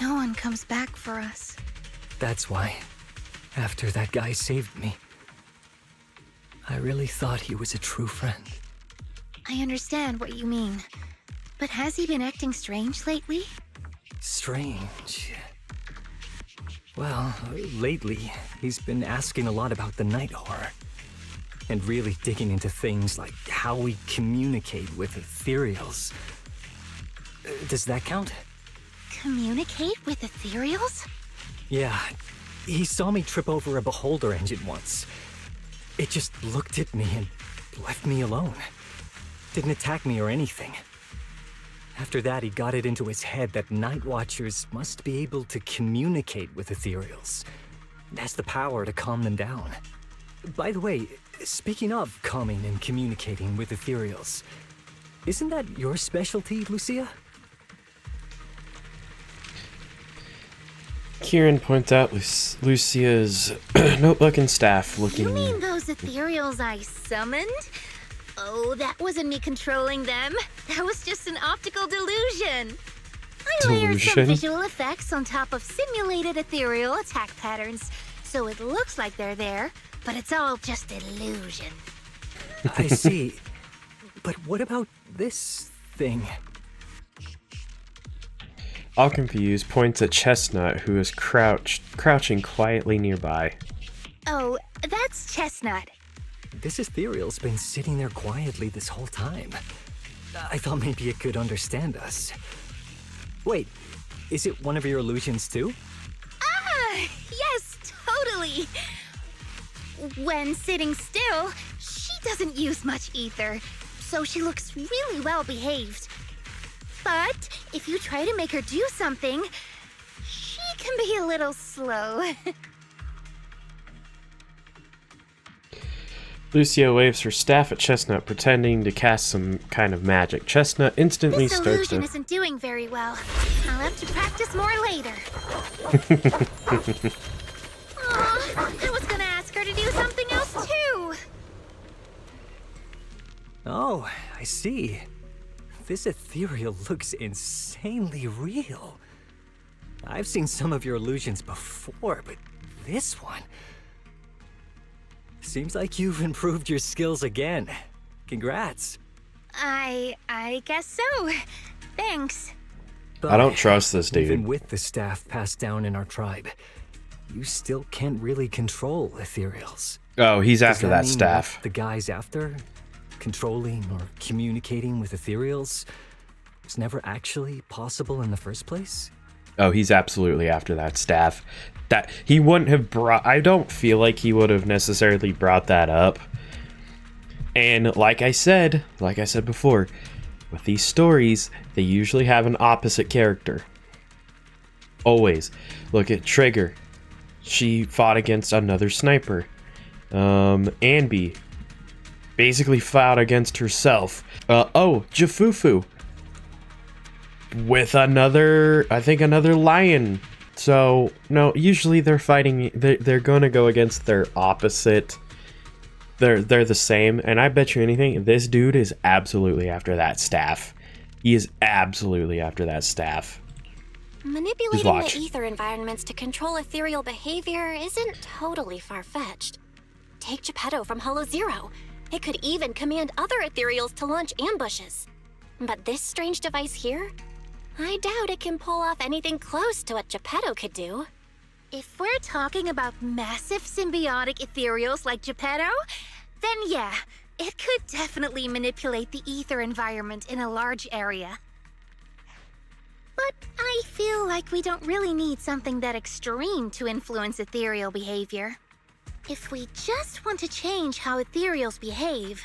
no one comes back for us. That's why, after that guy saved me, I really thought he was a true friend. I understand what you mean. But has he been acting strange lately? Strange. Well, lately, he's been asking a lot about the night horror. And really digging into things like how we communicate with Ethereals. Does that count? Communicate with Ethereals? Yeah, he saw me trip over a beholder engine once. It just looked at me and left me alone. Didn't attack me or anything. After that, he got it into his head that Night Watchers must be able to communicate with Ethereals. It has the power to calm them down. By the way, speaking of calming and communicating with Ethereals, isn't that your specialty, Lucia? Kieran points out Lucia's notebook and staff looking... You mean those Ethereals I summoned? Oh, that wasn't me controlling them. That was just an optical delusion. I layered some Delusion? visual effects on top of simulated ethereal attack patterns, so it looks like they're there, but it's all just illusion. I see. But what about this thing? All confused, points at Chestnut, who is crouching quietly nearby. Oh, that's Chestnut. This Ethereal's been sitting there quietly this whole time. I thought maybe it could understand us. Wait, is it one of your illusions too? Ah, yes, totally. When sitting still, she doesn't use much ether, so she looks really well behaved. But if you try to make her do something, she can be a little slow. Lucia waves her staff at Chestnut, pretending to cast some kind of magic. Chestnut instantly This starts illusion to... isn't doing very well. I'll have to practice more later. Aw, I was gonna ask her to do something else too. Oh, I see. This ethereal looks insanely real. I've seen some of your illusions before, but this one... Seems like you've improved your skills again. Congrats. I guess so. Thanks. But I don't trust this even dude. with the staff passed down in our tribe, you still can't really control ethereals. Oh, he's Does after that mean staff. what the guy's after, controlling or communicating with ethereals, was never actually possible in the first place? Oh, he's absolutely after that staff. That he wouldn't have brought... I don't feel like he would have necessarily brought that up. And like I said before, with these stories, they usually have an opposite character. Always. Look at Trigger. She fought against another sniper. Anby basically fought against herself. Jafufu. With another lion. So, no, usually they're fighting, they're gonna go against their opposite. They're the same, and I bet you anything, this dude is absolutely after that staff. He is absolutely after that staff. Manipulating watch. the ether environments to control ethereal behavior isn't totally far-fetched. Take Geppetto from Hollow Zero. It could even command other ethereals to launch ambushes. But this strange device here? I doubt it can pull off anything close to what Geppetto could do. If we're talking about massive symbiotic ethereals like Geppetto, then yeah, it could definitely manipulate the ether environment in a large area. But I feel like we don't really need something that extreme to influence ethereal behavior. If we just want to change how ethereals behave,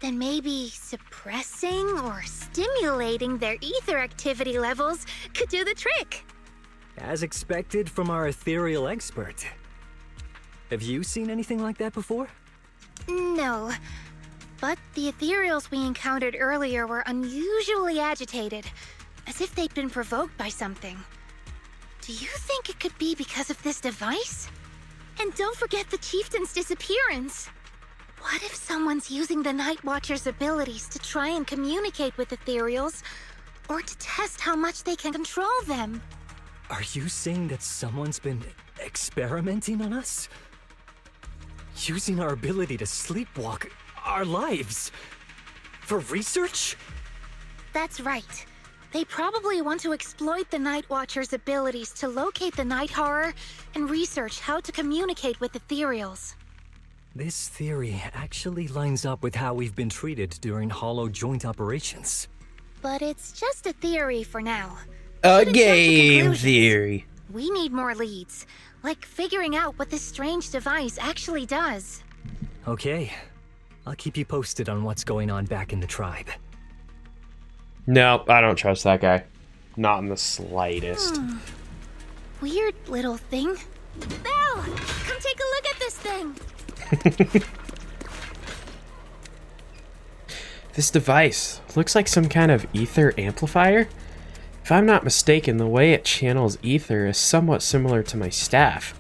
then maybe suppressing or stimulating their ether activity levels could do the trick. As expected from our ethereal expert. Have you seen anything like that before? No, but the ethereals we encountered earlier were unusually agitated, as if they'd been provoked by something. Do you think it could be because of this device? And don't forget the chieftain's disappearance. What if someone's using the Night Watcher's abilities to try and communicate with Ethereals, or to test how much they can control them? Are you saying that someone's been experimenting on us? Using our ability to sleepwalk our lives? For research? That's right. They probably want to exploit the Night Watcher's abilities to locate the Night Horror and research how to communicate with Ethereals. This theory actually lines up with how we've been treated during Hollow joint operations. But it's just a theory for now. A Shouldn't jump to game conclusions. theory. We need more leads, like figuring out what this strange device actually does. Okay. I'll keep you posted on what's going on back in the tribe. No, I don't trust that guy. Not in the slightest. Weird little thing. Belle, come take a look at this thing. This device looks like some kind of ether amplifier. If I'm not mistaken, the way it channels ether is somewhat similar to my staff.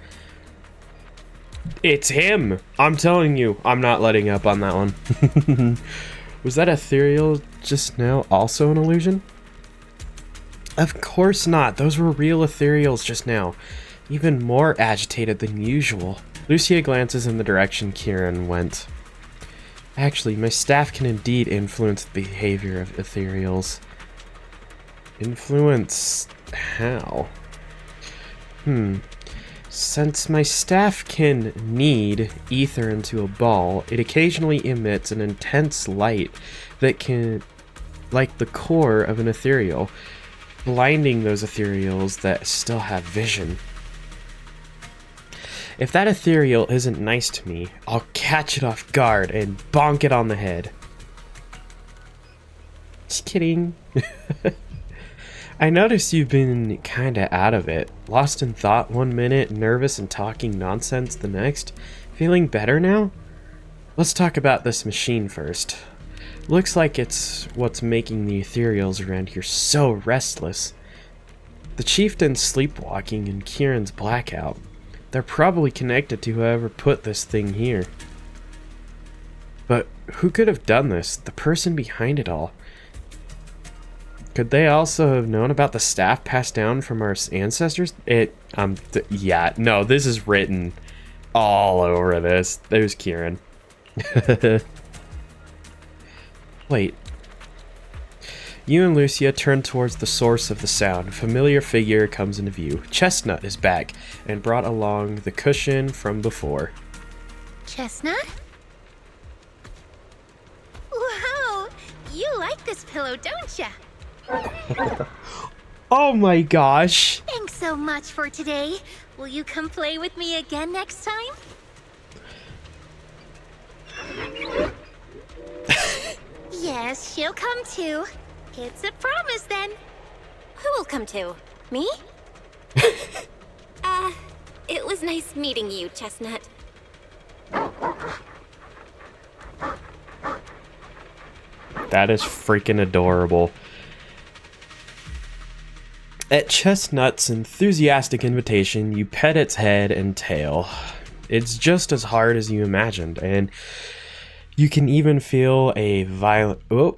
It's him! I'm telling you, I'm not letting up on that one. Was that ethereal just now also an illusion? Of course not. Those were real ethereals just now. Even more agitated than usual. Lucia glances in the direction Kieran went. Actually, my staff can indeed influence the behavior of ethereals. Influence how? Since my staff can knead ether into a ball, it occasionally emits an intense light that can, like the core of an ethereal, blinding those ethereals that still have vision. If that ethereal isn't nice to me, I'll catch it off guard and bonk it on the head. Just kidding. I noticed you've been kinda out of it. Lost in thought one minute, nervous and talking nonsense the next. Feeling better now? Let's talk about this machine first. Looks like it's what's making the ethereals around here so restless. The chieftain's sleepwalking and Kieran's blackout. They're probably connected to whoever put this thing here. But who could have done this? The person behind it all. Could they also have known about the staff passed down from our ancestors? Yeah, no, this is written all over this. There's Kieran. Wait. You and Lucia turn towards the source of the sound. A familiar figure comes into view. Chestnut is back and brought along the cushion from before. Chestnut? Wow, you like this pillow, don't ya? Oh my gosh. Thanks so much for today. Will you come play with me again next time? Yes, she'll come too. It's a promise then. Who will come to? Me? It was nice meeting you, Chestnut. That is freaking adorable. At Chestnut's enthusiastic invitation, you pet its head and tail. It's just as hard as you imagined, and you can even feel a violent... Oh.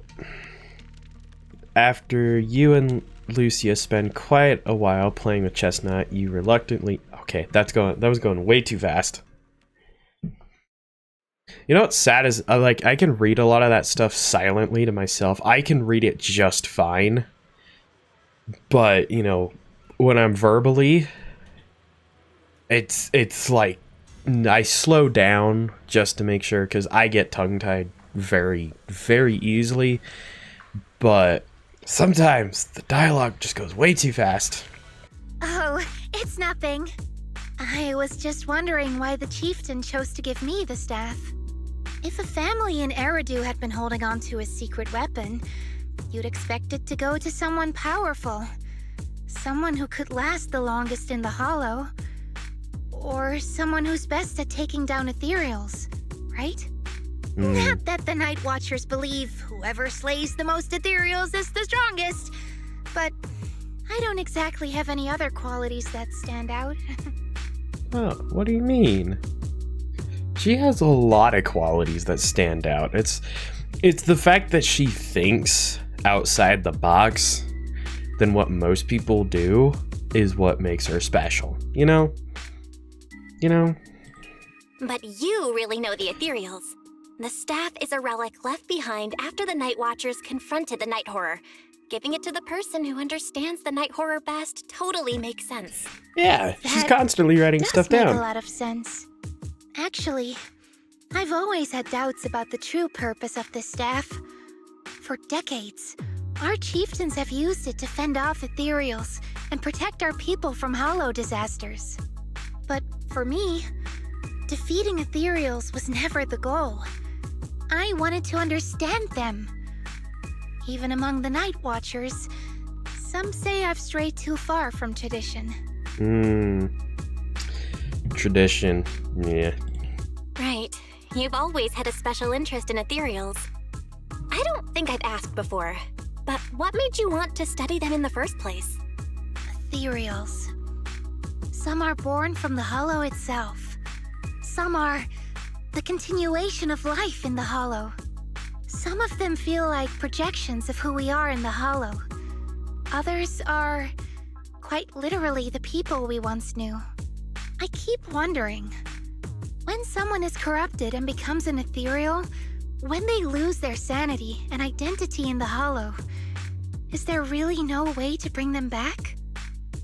After you and Lucia spend quite a while playing with Chestnut, you reluctantly... Okay, that was going way too fast. You know what's sad is, I can read a lot of that stuff silently to myself. I can read it just fine. But, you know, when I'm verbally, it's like, I slow down just to make sure, because I get tongue-tied very, very easily. But sometimes the dialogue just goes way too fast. Oh, it's nothing. I was just wondering why the chieftain chose to give me the staff. If a family in Eridu had been holding on to a secret weapon, you'd expect it to go to someone powerful. Someone who could last the longest in the Hollow. Or someone who's best at taking down Ethereals, right? Not that the Night Watchers believe whoever slays the most Ethereals is the strongest, but I don't exactly have any other qualities that stand out. Oh, what do you mean? She has a lot of qualities that stand out. It's the fact that she thinks outside the box than what most people do is what makes her special, you know? But you really know the Ethereals. The staff is a relic left behind after the Night Watchers confronted the Night Horror. Giving it to the person who understands the Night Horror best totally makes sense. Yeah, she's That constantly writing stuff Make down. a lot of sense. Actually, I've always had doubts about the true purpose of this staff. For decades, our chieftains have used it to fend off Ethereals and protect our people from hollow disasters. But for me, defeating Ethereals was never the goal. I wanted to understand them. Even among the Night Watchers, some say I've strayed too far from tradition. Tradition, yeah. Right. You've always had a special interest in Ethereals. I don't think I've asked before, but what made you want to study them in the first place? Ethereals. Some are born from the Hollow itself. Some are the continuation of life in the Hollow. Some of them feel like projections of who we are in the Hollow. Others are quite literally the people we once knew. I keep wondering, when someone is corrupted and becomes an Ethereal, when they lose their sanity and identity in the Hollow, is there really no way to bring them back?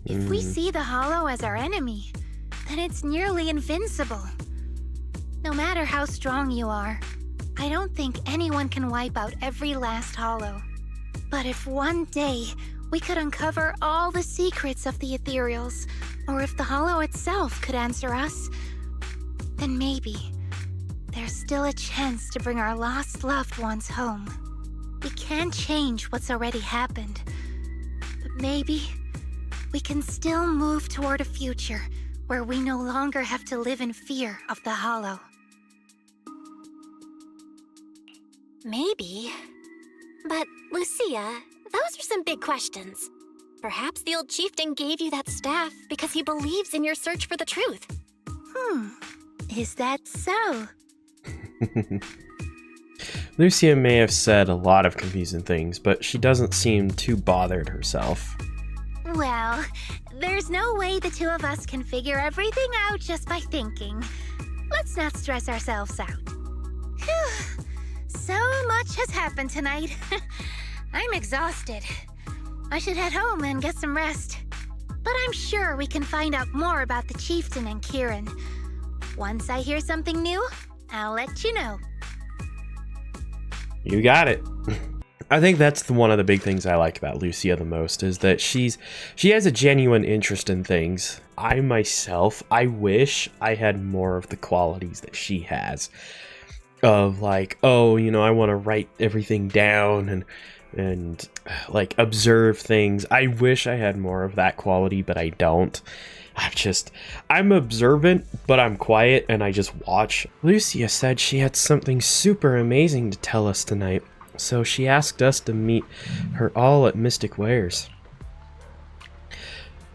If we see the Hollow as our enemy, then it's nearly invincible. No matter how strong you are, I don't think anyone can wipe out every last Hollow. But if one day we could uncover all the secrets of the Ethereals, or if the Hollow itself could answer us, then maybe there's still a chance to bring our lost loved ones home. We can't change what's already happened, but maybe we can still move toward a future where we no longer have to live in fear of the Hollow. Maybe. But, Lucia, those are some big questions. Perhaps the old chieftain gave you that staff because he believes in your search for the truth. Is that so? Lucia may have said a lot of confusing things, but she doesn't seem too bothered herself. Well, there's no way the two of us can figure everything out just by thinking. Let's not stress ourselves out. Phew. So much has happened tonight. I'm exhausted. I should head home and get some rest. But I'm sure we can find out more about the chieftain and Kieran. Once I hear something new, I'll let you know. You got it. I think that's one of the big things I like about Lucia the most, is that she has a genuine interest in things. I myself, I wish I had more of the qualities that she has. Of like, oh, I want to write everything down and like observe things. I wish I had more of that quality, but I don't. I'm observant, but I'm quiet and I just watch. Lucia said she had something super amazing to tell us tonight, so she asked us to meet her all at Mystic Wares.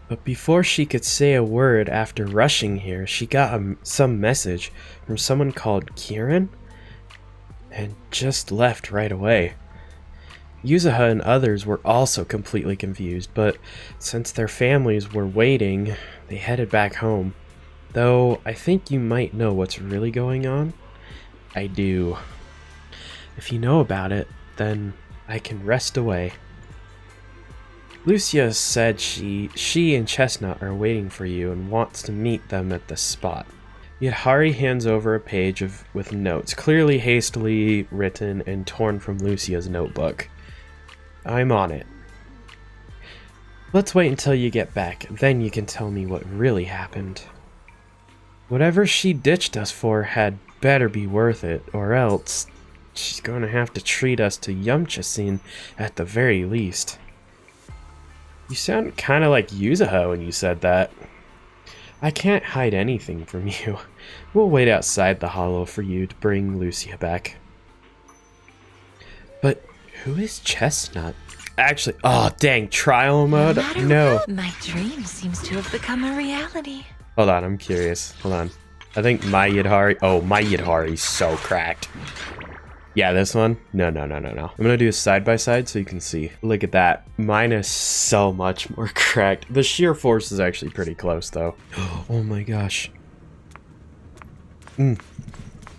But before she could say a word after rushing here, she got some message from someone called Kieran and just left right away. Yuzuha and others were also completely confused, but since their families were waiting, they headed back home. Though I think you might know what's really going on. I do. If you know about it, then I can rest away. Lucia said she and Chestnut are waiting for you and wants to meet them at the spot. Yet Hari hands over a page with notes, clearly hastily written and torn from Lucia's notebook. I'm on it. Let's wait until you get back, then you can tell me what really happened. Whatever she ditched us for had better be worth it, or else she's going to have to treat us to Yumcha at the very least. You sound kind of like Yuzuha when you said that. I can't hide anything from you. We'll wait outside the hollow for you to bring Lucia back. But who is Chestnut? Actually, oh dang, trial mode? No. My dream seems to have become a reality. Hold on, I'm curious. Hold on. I think my Yidhari... Oh, my Yidhari's so cracked. Yeah, this one? No. I'm gonna do a side-by-side so you can see. Look at that. Mine is so much more cracked. The sheer force is actually pretty close, though. Oh my gosh.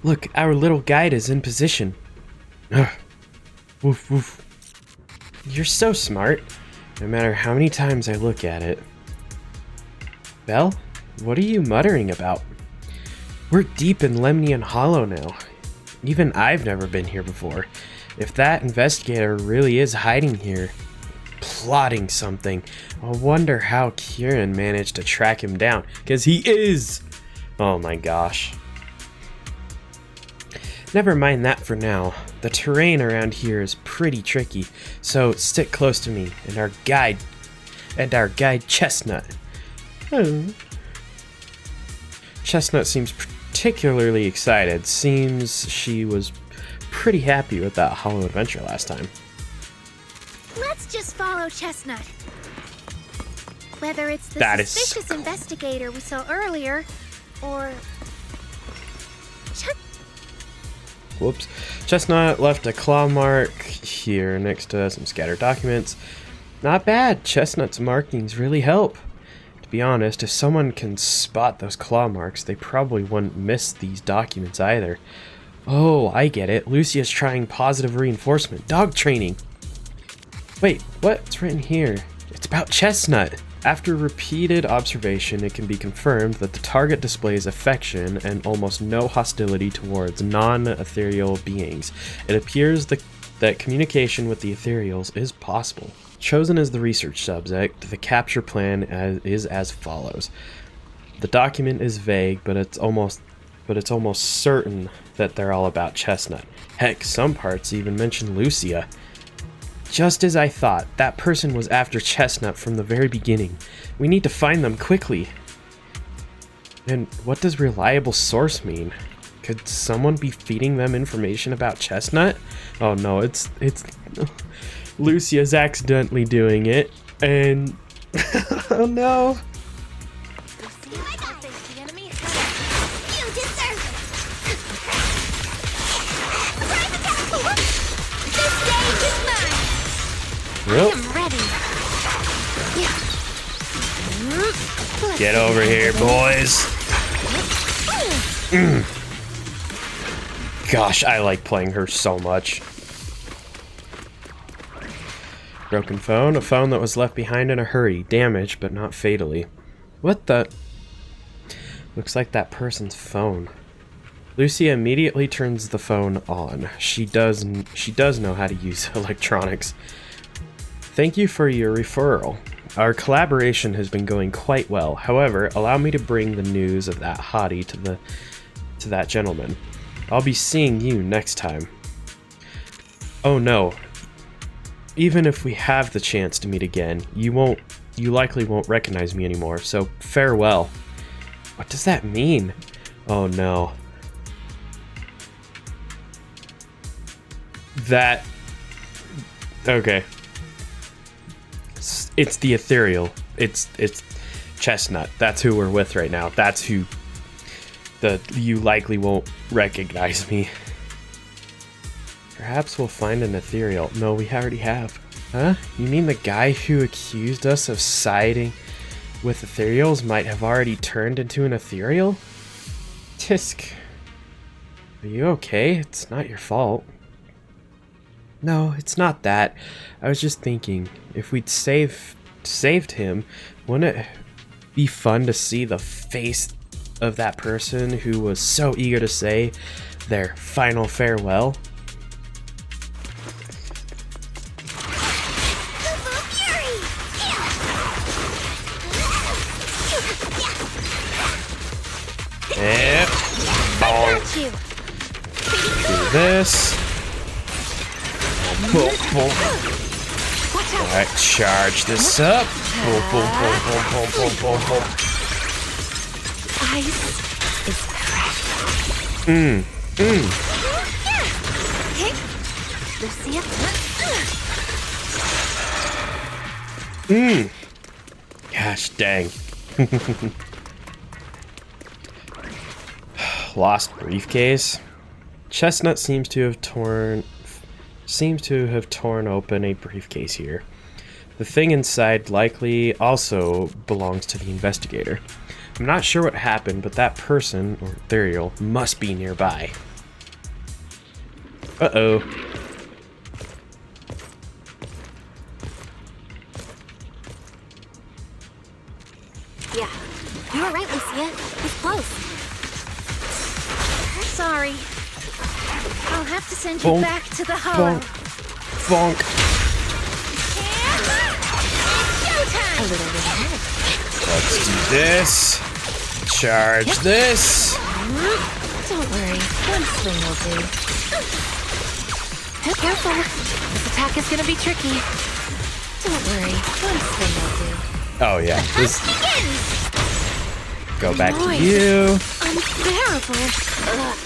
Look, our little guide is in position. Woof, woof. You're so smart, no matter how many times I look at it. Belle, what are you muttering about? We're deep in Lemnian Hollow now. Even I've never been here before. If that investigator really is hiding here, plotting something, I wonder how Kieran managed to track him down, because he is! Oh my gosh. Never mind that for now. The terrain around here is pretty tricky, so stick close to me and our guide Chestnut. Oh. Chestnut seems particularly excited. Seems she was pretty happy with that hollow adventure last time. Let's just follow Chestnut. Whether it's the suspicious investigator we saw earlier, or... Whoops. Chestnut left a claw mark here next to some scattered documents. Not bad. Chestnut's markings really help. To be honest, if someone can spot those claw marks, they probably wouldn't miss these documents either. Oh, I get it. Lucia's trying positive reinforcement. Dog training. Wait, what's written here? It's about Chestnut. After repeated observation, it can be confirmed that the target displays affection and almost no hostility towards non-ethereal beings. It appears that communication with the Ethereals is possible. Chosen as the research subject, the capture plan is as follows. The document is vague, but it's almost certain that they're all about Chestnut. Heck, some parts even mention Lucia. Just as I thought, that person was after Chestnut from the very beginning. We need to find them quickly. And what does reliable source mean? Could someone be feeding them information about Chestnut? Oh no, it's Lucia's accidentally doing it, and oh no. Yep. Get over here, boys. Gosh, I like playing her so much. Broken phone. A phone that was left behind in a hurry. Damaged, but not fatally. What the? Looks like that person's phone. Lucia immediately turns the phone on. She does know how to use electronics. Thank you for your referral. Our collaboration has been going quite well. However, allow me to bring the news of that hottie to that gentleman. I'll be seeing you next time. Oh no. Even if we have the chance to meet again, you likely won't recognize me anymore, so farewell. What does that mean? Oh no. Okay. It's the Ethereal. It's Chestnut. That's who we're with right now. That's who you likely won't recognize me. Perhaps we'll find an Ethereal. No, we already have. Huh? You mean the guy who accused us of siding with Ethereals might have already turned into an Ethereal? Tisk. Are you okay? It's not your fault. No, it's not that. I was just thinking, if we'd saved him, wouldn't it be fun to see the face of that person who was so eager to say their final farewell? Yep. Bonk. Do this. Boom, boom. Alright, charge this up. Boom, boom, boom, boom, boom, boom, boom, boom. Ice is precious. Lucia? Gosh dang. Lost briefcase. Chestnut seems to have torn open a briefcase here. The thing inside likely also belongs to the investigator. I'm not sure what happened, but that person, or Ethereal, must be nearby. Uh-oh. Yeah, you were right, Lucia. He's close. Sorry. I'll have to send you back to the hollow. Bonk. And it's showtime! A little bit ahead. Let's do this. Charge this. Don't worry, one swing will do. Be careful. This attack is gonna be tricky. Don't worry, one swing will do. Oh yeah. This Begins! go back to Noise. you. Unbearable. Ugh.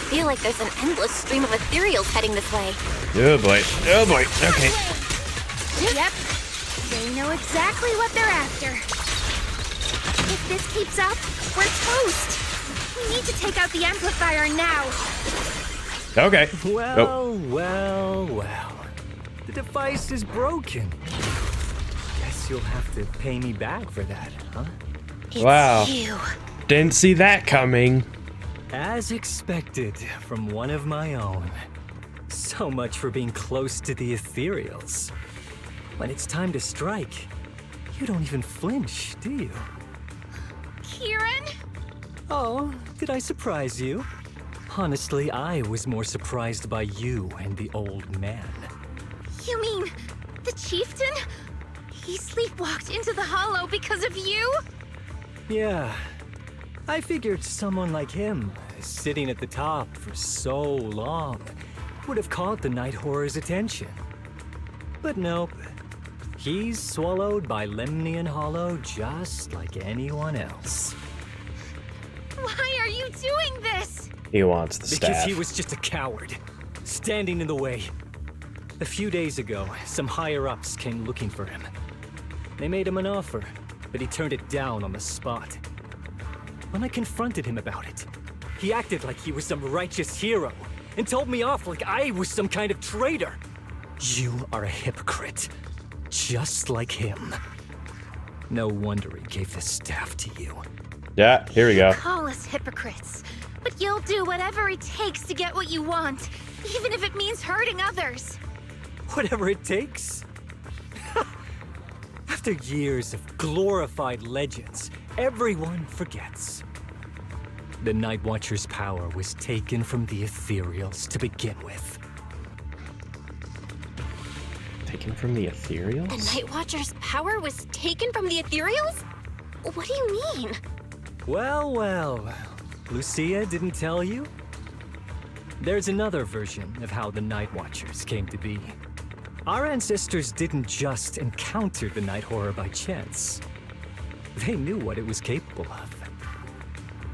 I feel like there's an endless stream of ethereals heading this way. Oh boy. Oh boy. Okay. Yep. They know exactly what they're after. If this keeps up, we're toast. We need to take out the amplifier now. Okay. Well. The device is broken. Guess you'll have to pay me back for that, huh? It's Wow. you. Didn't see that coming. As expected from one of my own. So much for being close to the Ethereals. When it's time to strike, you don't even flinch, do you? Kieran? Oh, did I surprise you? Honestly, I was more surprised by you and the old man. You mean the chieftain? He sleepwalked into the hollow because of you? Yeah, I figured someone like him, sitting at the top for so long, would have caught the Night Horror's attention. But nope. He's swallowed by Lemnian Hollow just like anyone else. Why are you doing this? He wants the Because staff. he was just a coward, standing in the way. A few days ago, some higher-ups came looking for him. They made him an offer, but he turned it down on the spot. When I confronted him about it, he acted like he was some righteous hero and told me off like I was some kind of traitor. You are a hypocrite, just like him. No wonder he gave the staff to you. Yeah, here we go. Call us hypocrites, but you'll do whatever it takes to get what you want, even if it means hurting others. Whatever it takes. After years of glorified legends, everyone forgets. The Night Watcher's power was taken from the Ethereals to begin with. Taken from the Ethereals? The Night Watcher's power was taken from the Ethereals? What do you mean? Well. Lucia didn't tell you? There's another version of how the Night Watchers came to be. Our ancestors didn't just encounter the Night Horror by chance. They knew what it was capable of.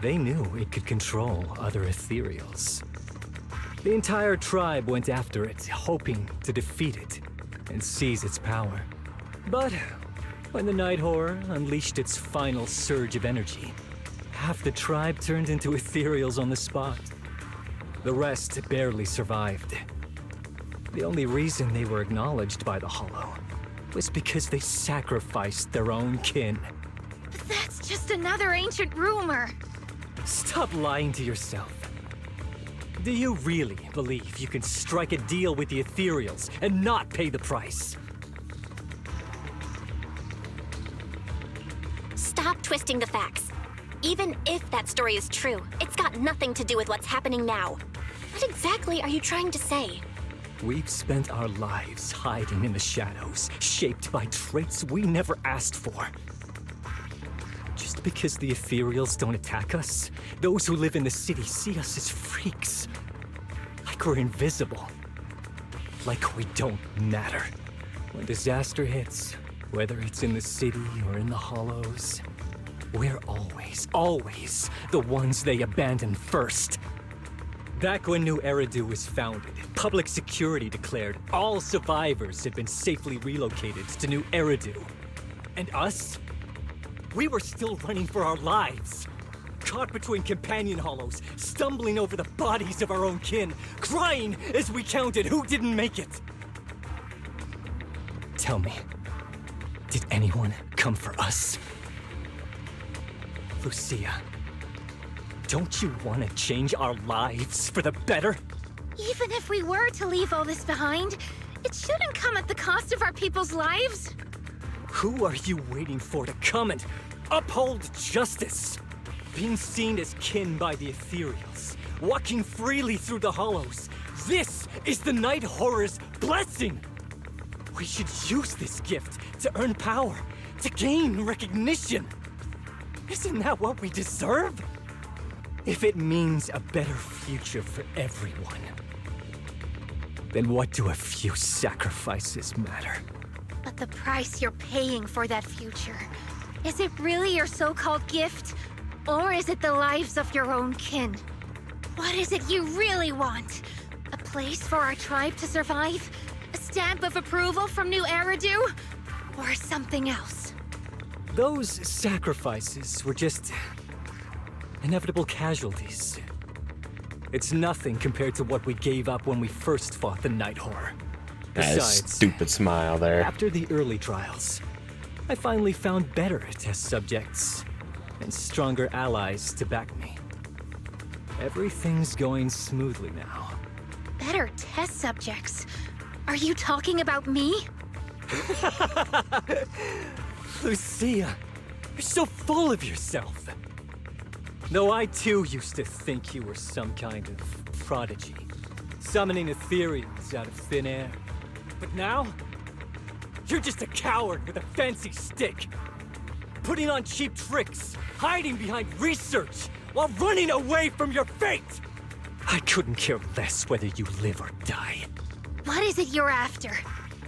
They knew it could control other Ethereals. The entire tribe went after it, hoping to defeat it and seize its power. But when the Night Horror unleashed its final surge of energy, half the tribe turned into Ethereals on the spot. The rest barely survived. The only reason they were acknowledged by the Hollow was because they sacrificed their own kin. But that's just another ancient rumor. Stop lying to yourself. Do you really believe you can strike a deal with the Ethereals and not pay the price? Stop twisting the facts. Even if that story is true, it's got nothing to do with what's happening now. What exactly are you trying to say? We've spent our lives hiding in the shadows, shaped by traits we never asked for. Just because the Ethereals don't attack us, those who live in the city see us as freaks. Like we're invisible. Like we don't matter. When disaster hits, whether it's in the city or in the hollows, we're always the ones they abandon first. Back when New Eridu was founded, public security declared all survivors had been safely relocated to New Eridu. And us? We were still running for our lives. caught between companion hollows, stumbling over the bodies of our own kin, crying as we counted who didn't make it. Tell me, did anyone come for us? Lucia, don't you want to change our lives for the better? Even if we were to leave all this behind, it shouldn't come at the cost of our people's lives. Who are you waiting for to come and uphold justice? Being seen as kin by the Ethereals, walking freely through the hollows. This is the Night Horror's blessing! We should use this gift to earn power, to gain recognition. Isn't that what we deserve? If it means a better future for everyone, then what do a few sacrifices matter? But the price you're paying for that future, is it really your so-called gift? Or is it the lives of your own kin? What is it you really want? A place for our tribe to survive? A stamp of approval from New Eridu? Or something else? Those sacrifices were just inevitable casualties. It's nothing compared to what we gave up when we first fought the Night Horror. That Besides, stupid smile there. after the early trials, I finally found better test subjects and stronger allies to back me. Everything's going smoothly now. Better test subjects? Are you talking about me? Lucia, you're so full of yourself. Though I too used to think you were some kind of prodigy, summoning Ethereals out of thin air. But now, you're just a coward with a fancy stick, putting on cheap tricks, hiding behind research, while running away from your fate! I couldn't care less whether you live or die. What is it you're after?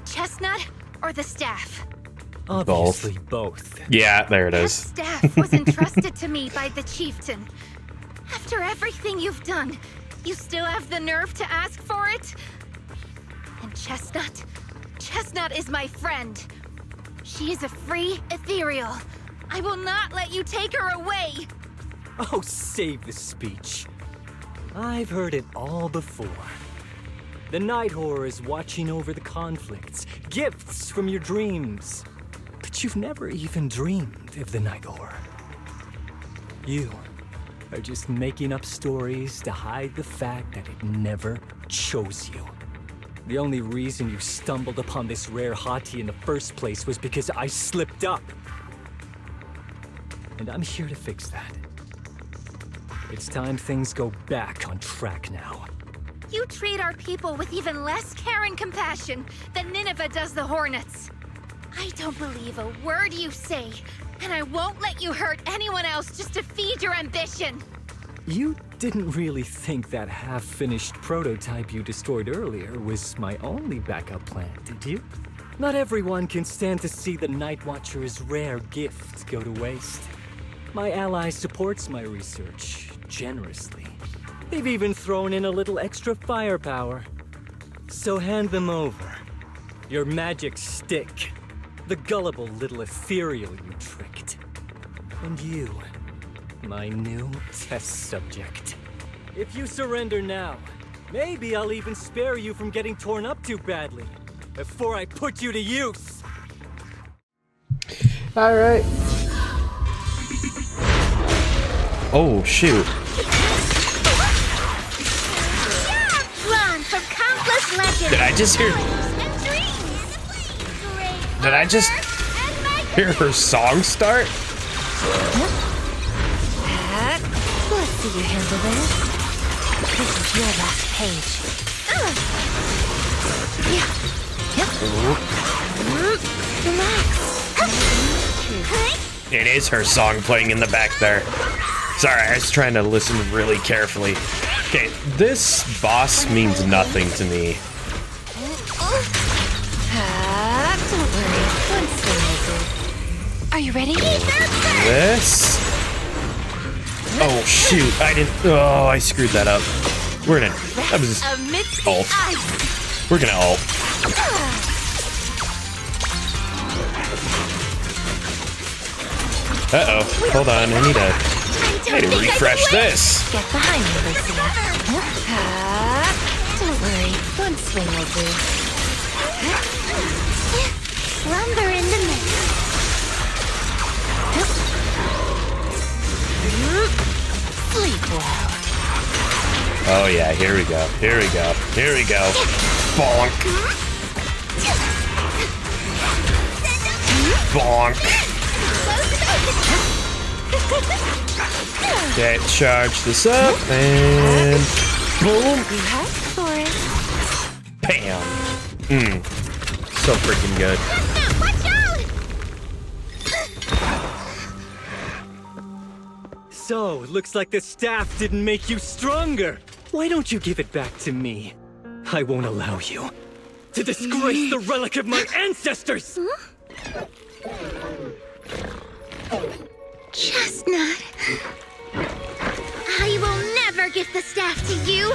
Chestnut or the staff? Obviously both. Yeah, there it That is. staff was entrusted to me by the chieftain. After everything you've done, you still have the nerve to ask for it? And Chestnut? Chestnut is my friend. She is a free ethereal. I will not let you take her away. Oh, save the speech. I've heard it all before. The Night Horror is watching over the conflicts, gifts from your dreams. But you've never even dreamed of the Night Horror. You are just making up stories to hide the fact that it never chose you. The only reason you stumbled upon this rare hottie in the first place was because I slipped up. And I'm here to fix that. It's time things go back on track now. You treat our people with even less care and compassion than Nineveh does the Hornets. I don't believe a word you say, and I won't let you hurt anyone else just to feed your ambition. You didn't really think that half-finished prototype you destroyed earlier was my only backup plan, did you? Not everyone can stand to see the Night Watcher's rare gift go to waste. My ally supports my research generously. They've even thrown in a little extra firepower. So hand them over. Your magic stick. The gullible little ethereal you tricked. And you, my new test subject. If you surrender now, maybe I'll even spare you from getting torn up too badly before I put you to use. All right. Oh shoot. Run from countless legends. Did I just hear? And dreams. Great Did I just wonder and magnificent. hear her song start? Let's see you handle this. This is your last page. It is her song playing in the back there. Sorry, I was trying to listen really carefully. Okay, this boss means nothing to me. Don't worry, one thing will do. Are you ready? This? Oh shoot, I didn't. Oh, I screwed that up. We're gonna. That was just Amidst ult. the ice. We're gonna ult. Uh oh. Hold on. I need a. I'm Hey, refresh this. Get behind me, Lucia. Don't worry, one swing will do. Slumber in the mist. Sleep well. Oh yeah, here we go. Here we go. Here we go. Bonk. Bonk. Okay, charge this up and boom. You asked for it. Bam. So freaking good. Watch out! So, looks like the staff didn't make you stronger. Why don't you give it back to me? I won't allow you to disgrace the relic of my ancestors! Chestnut. I will never give the staff to you.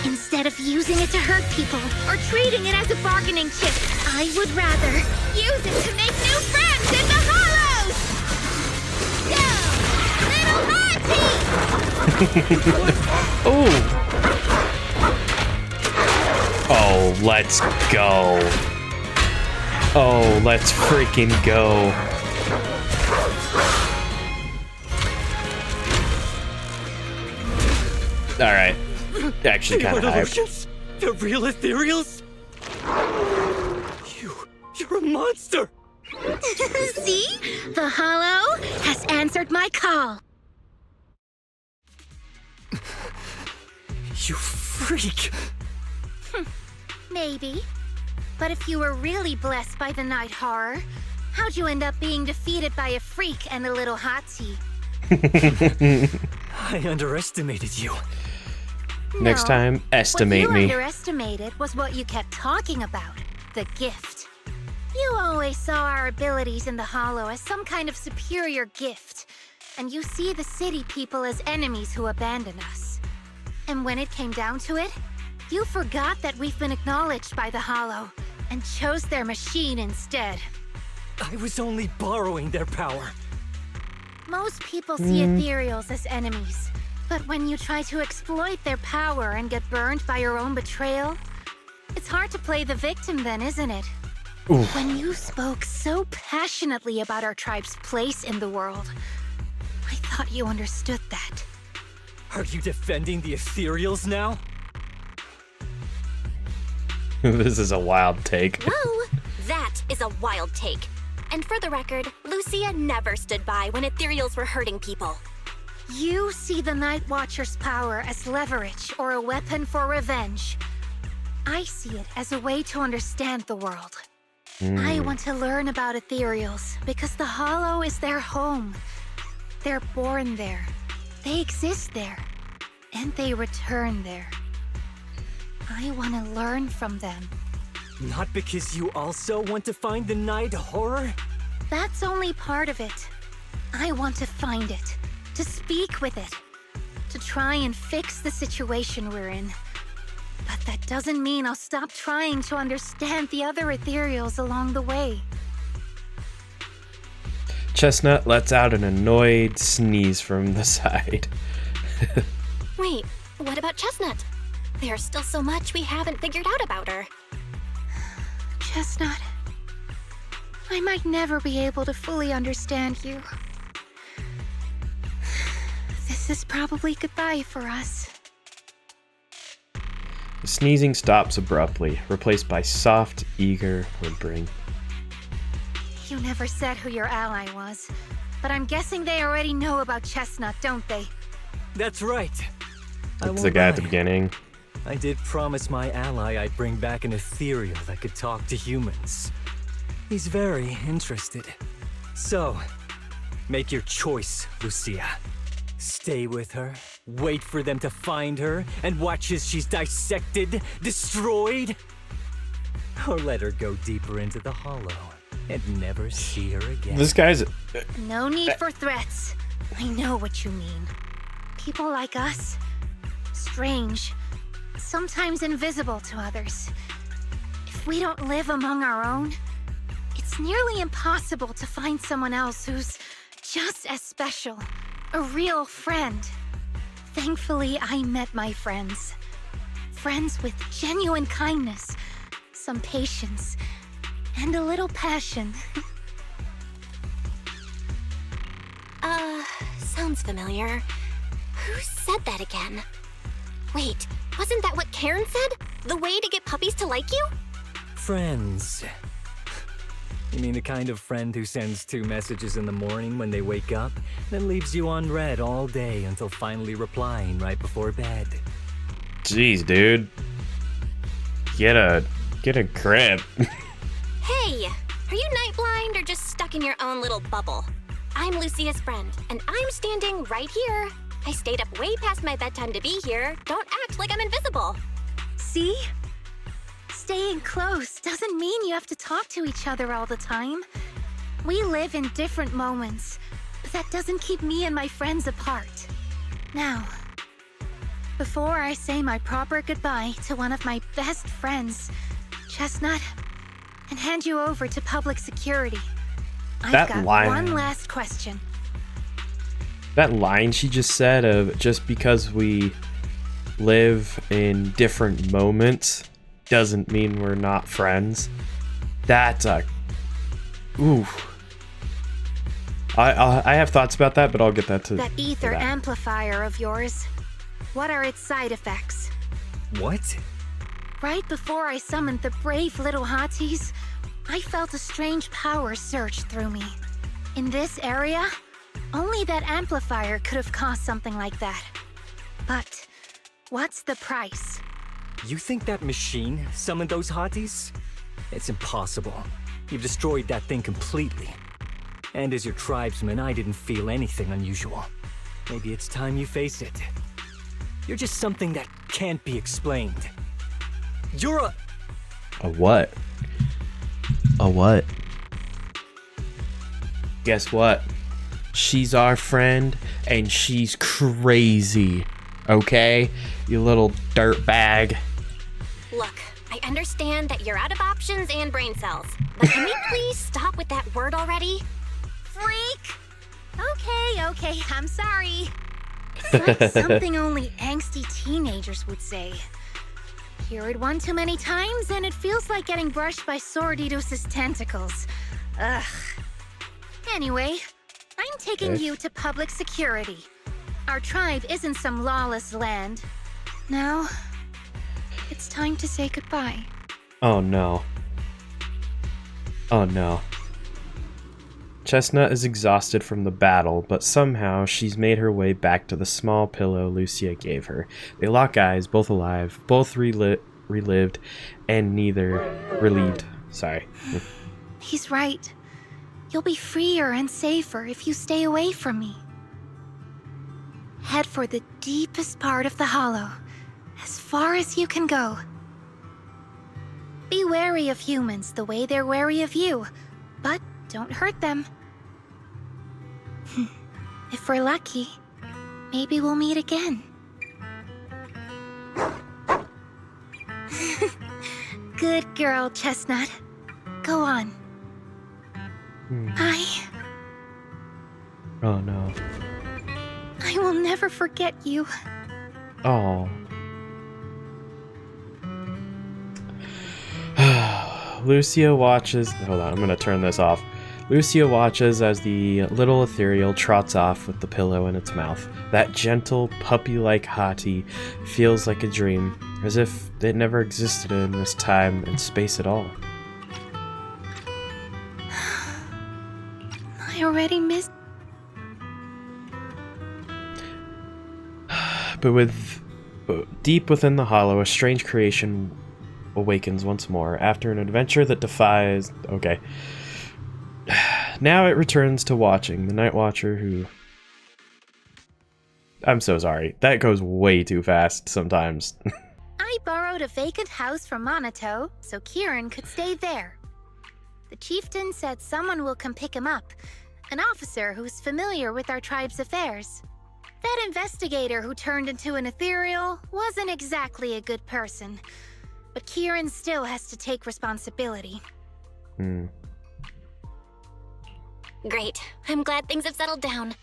Instead of using it to hurt people or treating it as a bargaining chip, I would rather use it to make new friends in the hollows. Go, little Hottie! Ooh. Oh, let's go. Oh, let's freaking go. All right. Actually, kind of hyped. Illusions? The real Ethereals? You're a monster! See? The hollow has answered my call. You freak! Maybe. But if you were really blessed by the night horror, how'd you end up being defeated by a freak and a little hottie? I underestimated you. Next time, estimate what me. you underestimated was what you kept talking about, the gift. You always saw our abilities in the Hollow as some kind of superior gift, and you see the city people as enemies who abandon us. And when it came down to it, you forgot that we've been acknowledged by the Hollow, and chose their machine instead. I was only borrowing their power. Most people see Ethereals as enemies, but when you try to exploit their power and get burned by your own betrayal, it's hard to play the victim then, isn't it? Oof. When you spoke so passionately about our tribe's place in the world, I thought you understood that. Are you defending the Ethereals now? This is a wild take. Whoa! That is a wild take. And for the record, Lucia never stood by when Ethereals were hurting people. You see the Night Watcher's power as leverage or a weapon for revenge. I see it as a way to understand the world. I want to learn about Ethereals because the Hollow is their home. They're born there. They exist there. And they return there. I want to learn from them. Not because you also want to find the night horror? That's only part of it. I want to find it, to speak with it, to try and fix the situation we're in. But that doesn't mean I'll stop trying to understand the other Ethereals along the way. Chestnut lets out an annoyed sneeze from the side. Wait, what about Chestnut? There's still so much we haven't figured out about her. Chestnut, I might never be able to fully understand you. This is probably goodbye for us. The sneezing stops abruptly, replaced by soft, eager whimpering. You never said who your ally was, but I'm guessing they already know about Chestnut, don't they? That's right. That's the guy at the beginning. I did promise my ally I'd bring back an ethereal that could talk to humans. He's very interested. So, make your choice, Lucia. Stay with her, wait for them to find her, and watch as she's dissected, destroyed? Or let her go deeper into the Hollow and never see her again. This guy's... No need for threats. I know what you mean. People like us, strange, sometimes invisible to others. If we don't live among our own, it's nearly impossible to find someone else who's just as special, A real friend. Thankfully, I met my friends. Friends with genuine kindness, some patience, and a little passion. Sounds familiar. Who said that again? Wait, wasn't that what Karen said? The way to get puppies to like you? Friends. You mean the kind of friend who sends 2 messages in the morning when they wake up, then leaves you unread all day until finally replying right before bed? Jeez, dude. Get a grip. Hey, are you night blind or just stuck in your own little bubble? I'm Lucia's friend, and I'm standing right here. I stayed up way past my bedtime to be here. Don't act like I'm invisible. See? Staying close doesn't mean you have to talk to each other all the time. We live in different moments, but that doesn't keep me and my friends apart. Now, before I say my proper goodbye to one of my best friends, Chestnut, and hand you over to public security, I've got one last question. That line she just said of just because we live in different moments doesn't mean we're not friends. That's a... Ooh. I have thoughts about that, but I'll get that to that ether that. amplifier of yours. What are its side effects? What? Right before I summoned the brave little hotties, I felt a strange power surge through me. In this area, only that amplifier could have caused something like that. But what's the price? You think that machine summoned those hotties? It's impossible. You've destroyed that thing completely. And as your tribesman, I didn't feel anything unusual. Maybe it's time you face it. You're just something that can't be explained. You're a... A what? A what? Guess what? She's our friend, and she's crazy. Okay? You little dirtbag. Look, I understand that you're out of options and brain cells, but can we please stop with that word already? Freak! Okay, I'm sorry. It's like something only angsty teenagers would say. Hear it one too many times, and it feels like getting brushed by Sordidus's tentacles. Ugh. Anyway, I'm taking you to public security. Our tribe isn't some lawless land. Now, it's time to say goodbye. Oh no. Oh no. Chestnut is exhausted from the battle, but somehow she's made her way back to the small pillow Lucia gave her. They lock eyes, both alive, both relived, and neither relieved. Sorry. He's right. You'll be freer and safer if you stay away from me. Head for the deepest part of the hollow, as far as you can go. Be wary of humans the way they're wary of you, but don't hurt them. If we're lucky, maybe we'll meet again. Good girl, Chestnut. Go on. Oh no. I will never forget you. Oh. Lucia watches... Hold on, I'm gonna turn this off. Lucia watches as the little ethereal trots off with the pillow in its mouth. That gentle, puppy-like hottie feels like a dream, as if it never existed in this time and space at all. I already missed... But deep within the hollow, a strange creation awakens once more. After an adventure that defies... Okay. Now it returns to watching. The Night Watcher who... I'm so sorry. That goes way too fast sometimes. I borrowed a vacant house from Monato, so Kieran could stay there. The chieftain said someone will come pick him up, an officer who's familiar with our tribe's affairs. That investigator who turned into an ethereal wasn't exactly a good person, but Kieran still has to take responsibility. Great. I'm glad things have settled down.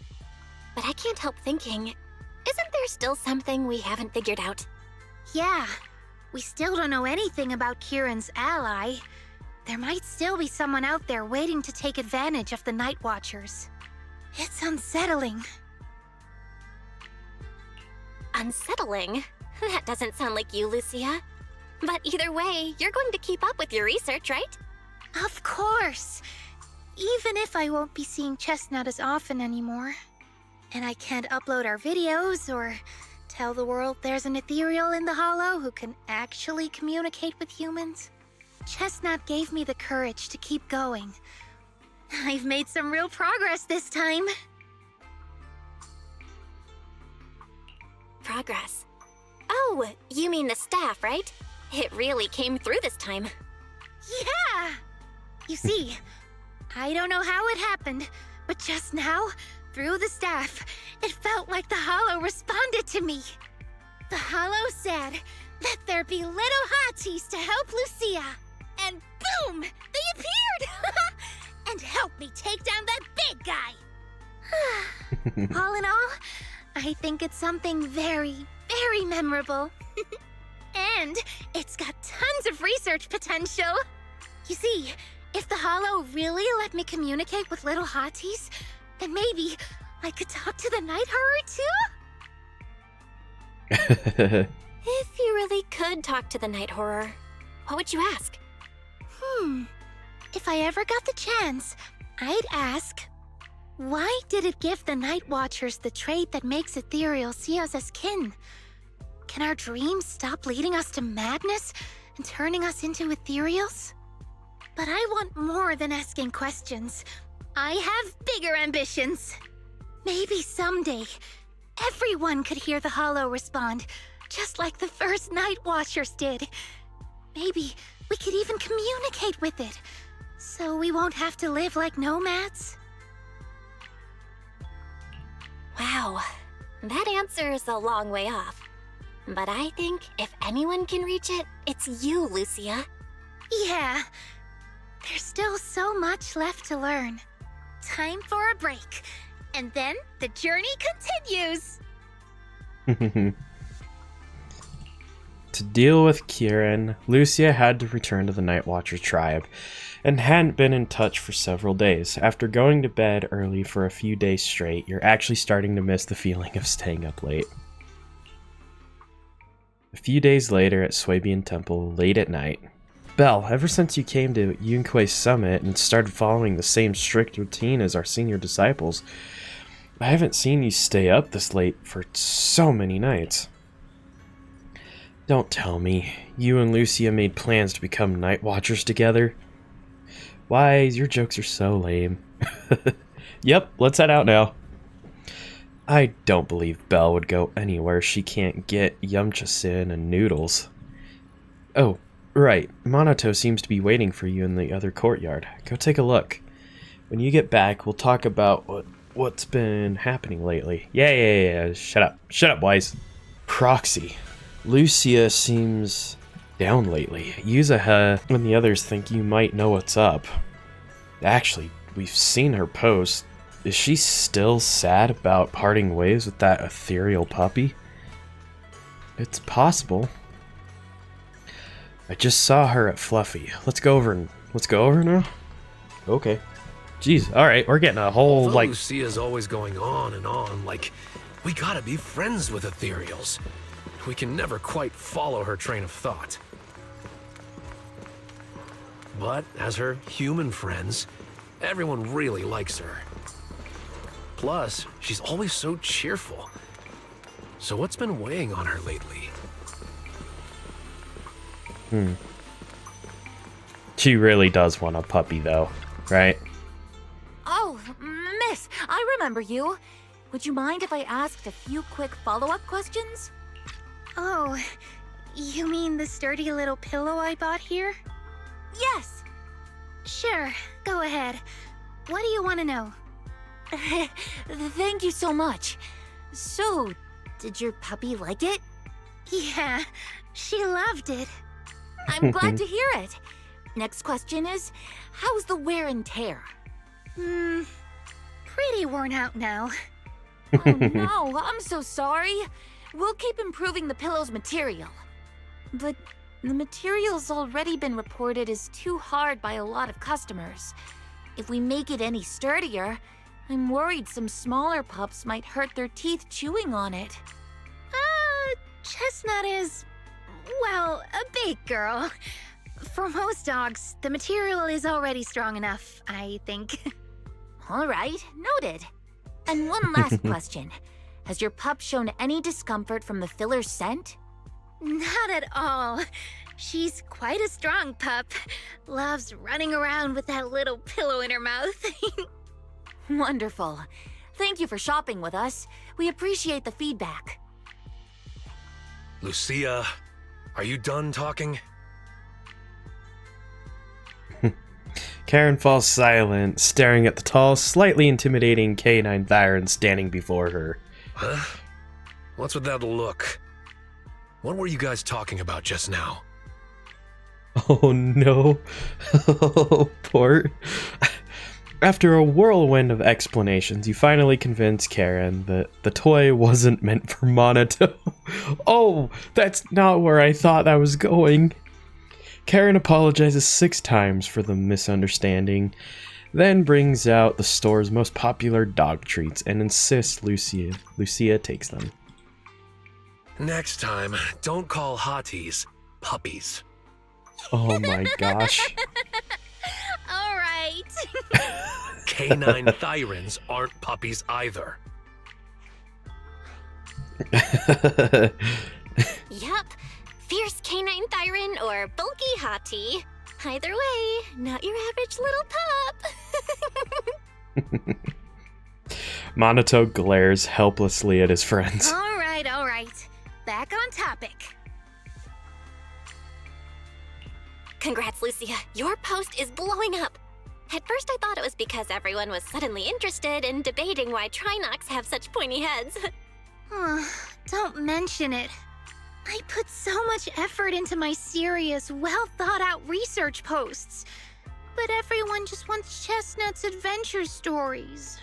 but I can't help thinking, isn't there still something we haven't figured out? Yeah, we still don't know anything about Kieran's ally. There might still be someone out there waiting to take advantage of the Night Watchers. It's unsettling. Unsettling? That doesn't sound like you, Lucia. But either way, you're going to keep up with your research, right? Of course! Even if I won't be seeing Chestnut as often anymore. And I can't upload our videos or tell the world there's an Ethereal in the Hollow who can actually communicate with humans. Chestnut gave me the courage to keep going. I've made some real progress this time. Progress. Oh, you mean the staff, right? It really came through this time. Yeah! You see, I don't know how it happened, but just now, through the staff, it felt like the Hollow responded to me. The Hollow said, "Let there be little hotties to help Lucia." And boom! They appeared! And helped me take down that big guy! All in all, I think it's something very, very memorable. And it's got tons of research potential. You see, if the Hollow really let me communicate with little hotties, then maybe I could talk to the Night Horror too? If you really could talk to the Night Horror, what would you ask? If I ever got the chance, I'd ask, why did it give the Night Watchers the trait that makes Ethereals see us as kin? Can our dreams stop leading us to madness and turning us into Ethereals? But I want more than asking questions. I have bigger ambitions. Maybe someday, everyone could hear the Hollow respond, just like the first Night Watchers did. Maybe we could even communicate with it, so we won't have to live like nomads. Wow, that answer is a long way off. But I think if anyone can reach it, it's you, Lucia. Yeah, there's still so much left to learn. Time for a break, and then the journey continues. To deal with Kieran, Lucia had to return to the Night Watcher tribe, and hadn't been in touch for several days. After going to bed early for a few days straight, you're actually starting to miss the feeling of staying up late. A few days later at Swabian Temple, late at night. Belle, ever since you came to Yunque's summit and started following the same strict routine as our senior disciples, I haven't seen you stay up this late for so many nights. Don't tell me, you and Lucia made plans to become Night Watchers together? Why, your jokes are so lame. Yep, let's head out now. I don't believe Belle would go anywhere she can't get Yumcha-sin and noodles. Oh, right, Monoto seems to be waiting for you in the other courtyard. Go take a look. When you get back, we'll talk about what's been happening lately. Yeah, shut up, boys. Proxy. Lucia seems down lately. Yuzuha and the others think you might know what's up. Actually, we've seen her post. Is she still sad about parting ways with that ethereal puppy? It's possible. I just saw her at Fluffy. Let's go over now? Okay. Jeez, alright, we're getting a whole, Although Lucia's always going on and on, like, we gotta be friends with Ethereals. We can never quite follow her train of thought. But as her human friends, everyone really likes her. Plus, she's always so cheerful. So what's been weighing on her lately? She really does want a puppy, though, right? Oh, miss, I remember you. Would you mind if I asked a few quick follow-up questions? Oh, you mean the sturdy little pillow I bought here? Yes. Sure, go ahead. What do you want to know? Thank you so much. So, did your puppy like it? Yeah, she loved it. I'm glad to hear it. Next question is, how's the wear and tear? Pretty worn out now. Oh no, I'm so sorry. We'll keep improving the pillow's material. But the material's already been reported as too hard by a lot of customers. If we make it any sturdier, I'm worried some smaller pups might hurt their teeth chewing on it. Chestnut is, well, a big girl. For most dogs, the material is already strong enough, I think. All right, noted. And one last question. Has your pup shown any discomfort from the filler's scent? Not at all. She's quite a strong pup. Loves running around with that little pillow in her mouth. Wonderful. Thank you for shopping with us. We appreciate the feedback. Lucia, are you done talking? Karen falls silent, staring at the tall, slightly intimidating canine Thyron standing before her. Huh? What's with that look? What were you guys talking about just now? Oh no. Oh, Port. After a whirlwind of explanations, you finally convince Karen that the toy wasn't meant for Monato. Oh, that's not where I thought that was going. Karen apologizes 6 times for the misunderstanding, then brings out the store's most popular dog treats and insists Lucia takes them. Next time, don't call hotties puppies. Oh my gosh. All right. Canine Thyrans aren't puppies either. Yup. Fierce canine Thyran or bulky hottie. Either way, not your average little pup. Monato glares helplessly at his friends. All right. Back on topic. Congrats, Lucia. Your post is blowing up. At first I thought it was because everyone was suddenly interested in debating why Trinocs have such pointy heads. Don't mention it. I put so much effort into my serious, well-thought-out research posts. But everyone just wants Chestnut's adventure stories.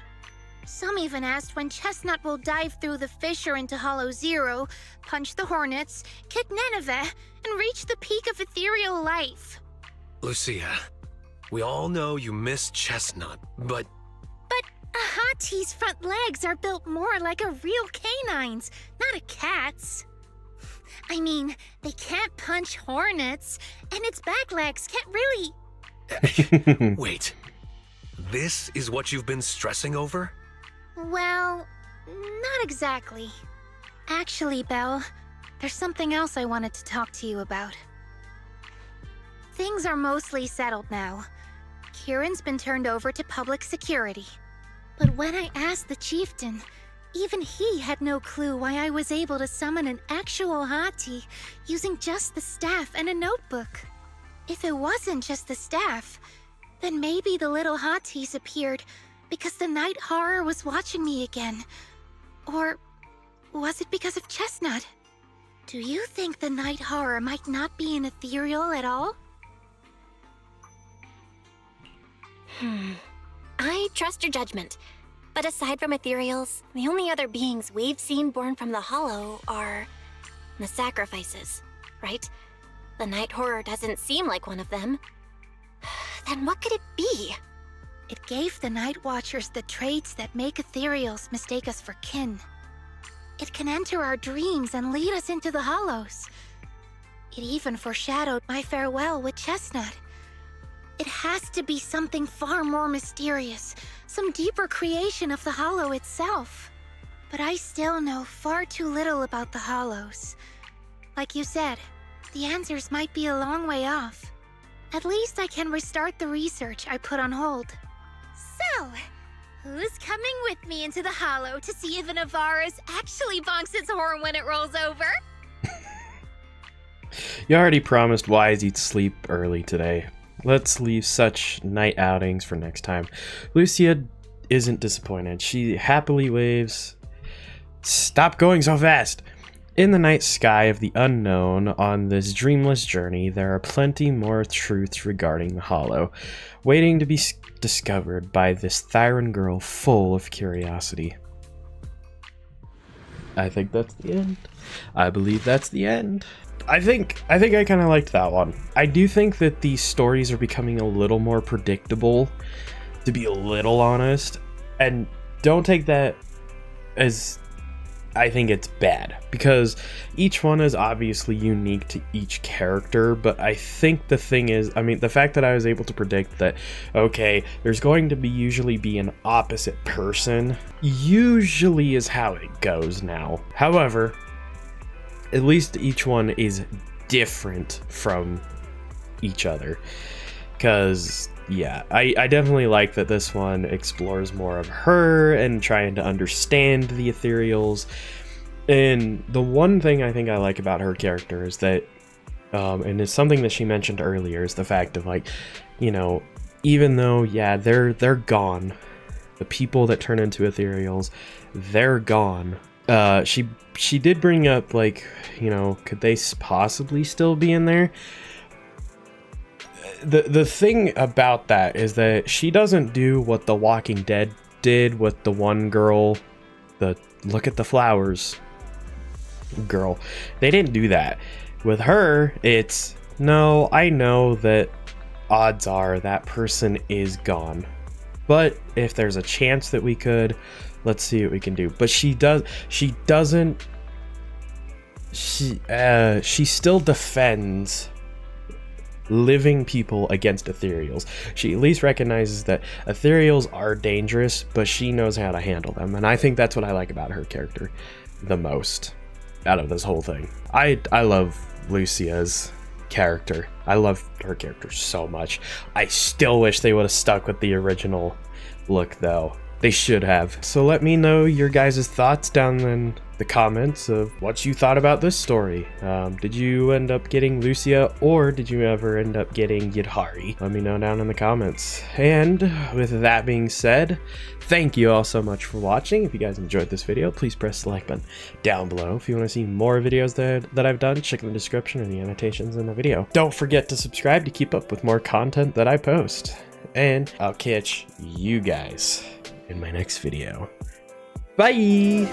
Some even asked when Chestnut will dive through the fissure into Hollow Zero, punch the Hornets, kick Nineveh, and reach the peak of ethereal life. Lucia, we all know you miss Chestnut, but... But a hottie's front legs are built more like a real canine's, not a cat's. I mean, they can't punch hornets, and its back legs can't really... Wait, this is what you've been stressing over? Well, not exactly. Actually, Belle, there's something else I wanted to talk to you about. Things are mostly settled now. Kieran's been turned over to public security. But when I asked the chieftain, even he had no clue why I was able to summon an actual hottie using just the staff and a notebook. If it wasn't just the staff, then maybe the little hotties appeared because the night horror was watching me again. Or was it because of Chestnut? Do you think the night horror might not be an ethereal at all? I trust your judgment. But aside from ethereals, the only other beings we've seen born from the Hollow are the sacrifices, right? The night horror doesn't seem like one of them. Then what could it be? It gave the Night Watchers the traits that make ethereals mistake us for kin. It can enter our dreams and lead us into the Hollows. It even foreshadowed my farewell with Chestnut. It has to be something far more mysterious, some deeper creation of the Hollow itself. But I still know far too little about the Hollows. Like you said, the answers might be a long way off. At least I can restart the research I put on hold. So, who's coming with me into the Hollow to see if an Avaris actually bonks its horn when it rolls over? You already promised Wise eat sleep early today. Let's leave such night outings for next time. Lucia isn't disappointed. She happily waves. Stop going so fast! In the night sky of the unknown, on this dreamless journey, there are plenty more truths regarding the Hollow, waiting to be discovered by this Thyran girl full of curiosity. I think that's the end. I believe that's the end. I think I kind of liked that one. I do think that these stories are becoming a little more predictable, to be a little honest. And don't take that as I think it's bad, because each one is obviously unique to each character. But I think the thing is, I mean, the fact that I was able to predict that, okay, there's going to be usually be an opposite person, usually is how it goes now. However, at least each one is different from each other. Because, yeah, I definitely like that this one explores more of her and trying to understand the Ethereals. And the one thing I think I like about her character is that, and it's something that she mentioned earlier, is the fact of, like, you know, even though, yeah, they're gone, the people that turn into Ethereals, they're gone. She did bring up, like, you know, could they possibly still be in there? The thing about that is that she doesn't do what The Walking Dead did with the one girl, the look at the flowers girl. They didn't do that. With her, it's, no, I know that odds are that person is gone, but if there's a chance that we could, let's see what we can do. But she still defends living people against Ethereals. She at least recognizes that Ethereals are dangerous, but she knows how to handle them. And I think that's what I like about her character the most out of this whole thing. I love Lucia's character. I love her character so much. I still wish they would have stuck with the original look, though. They should have. So let me know your guys' thoughts down in the comments of what you thought about this story. Did you end up getting Lucia, or did you ever end up getting Yidhari? Let me know down in the comments. And with that being said, thank you all so much for watching. If you guys enjoyed this video, please press the like button down below. If you want to see more videos that I've done, check in the description or the annotations in the video. Don't forget to subscribe to keep up with more content that I post. And I'll catch you guys in my next video. Bye!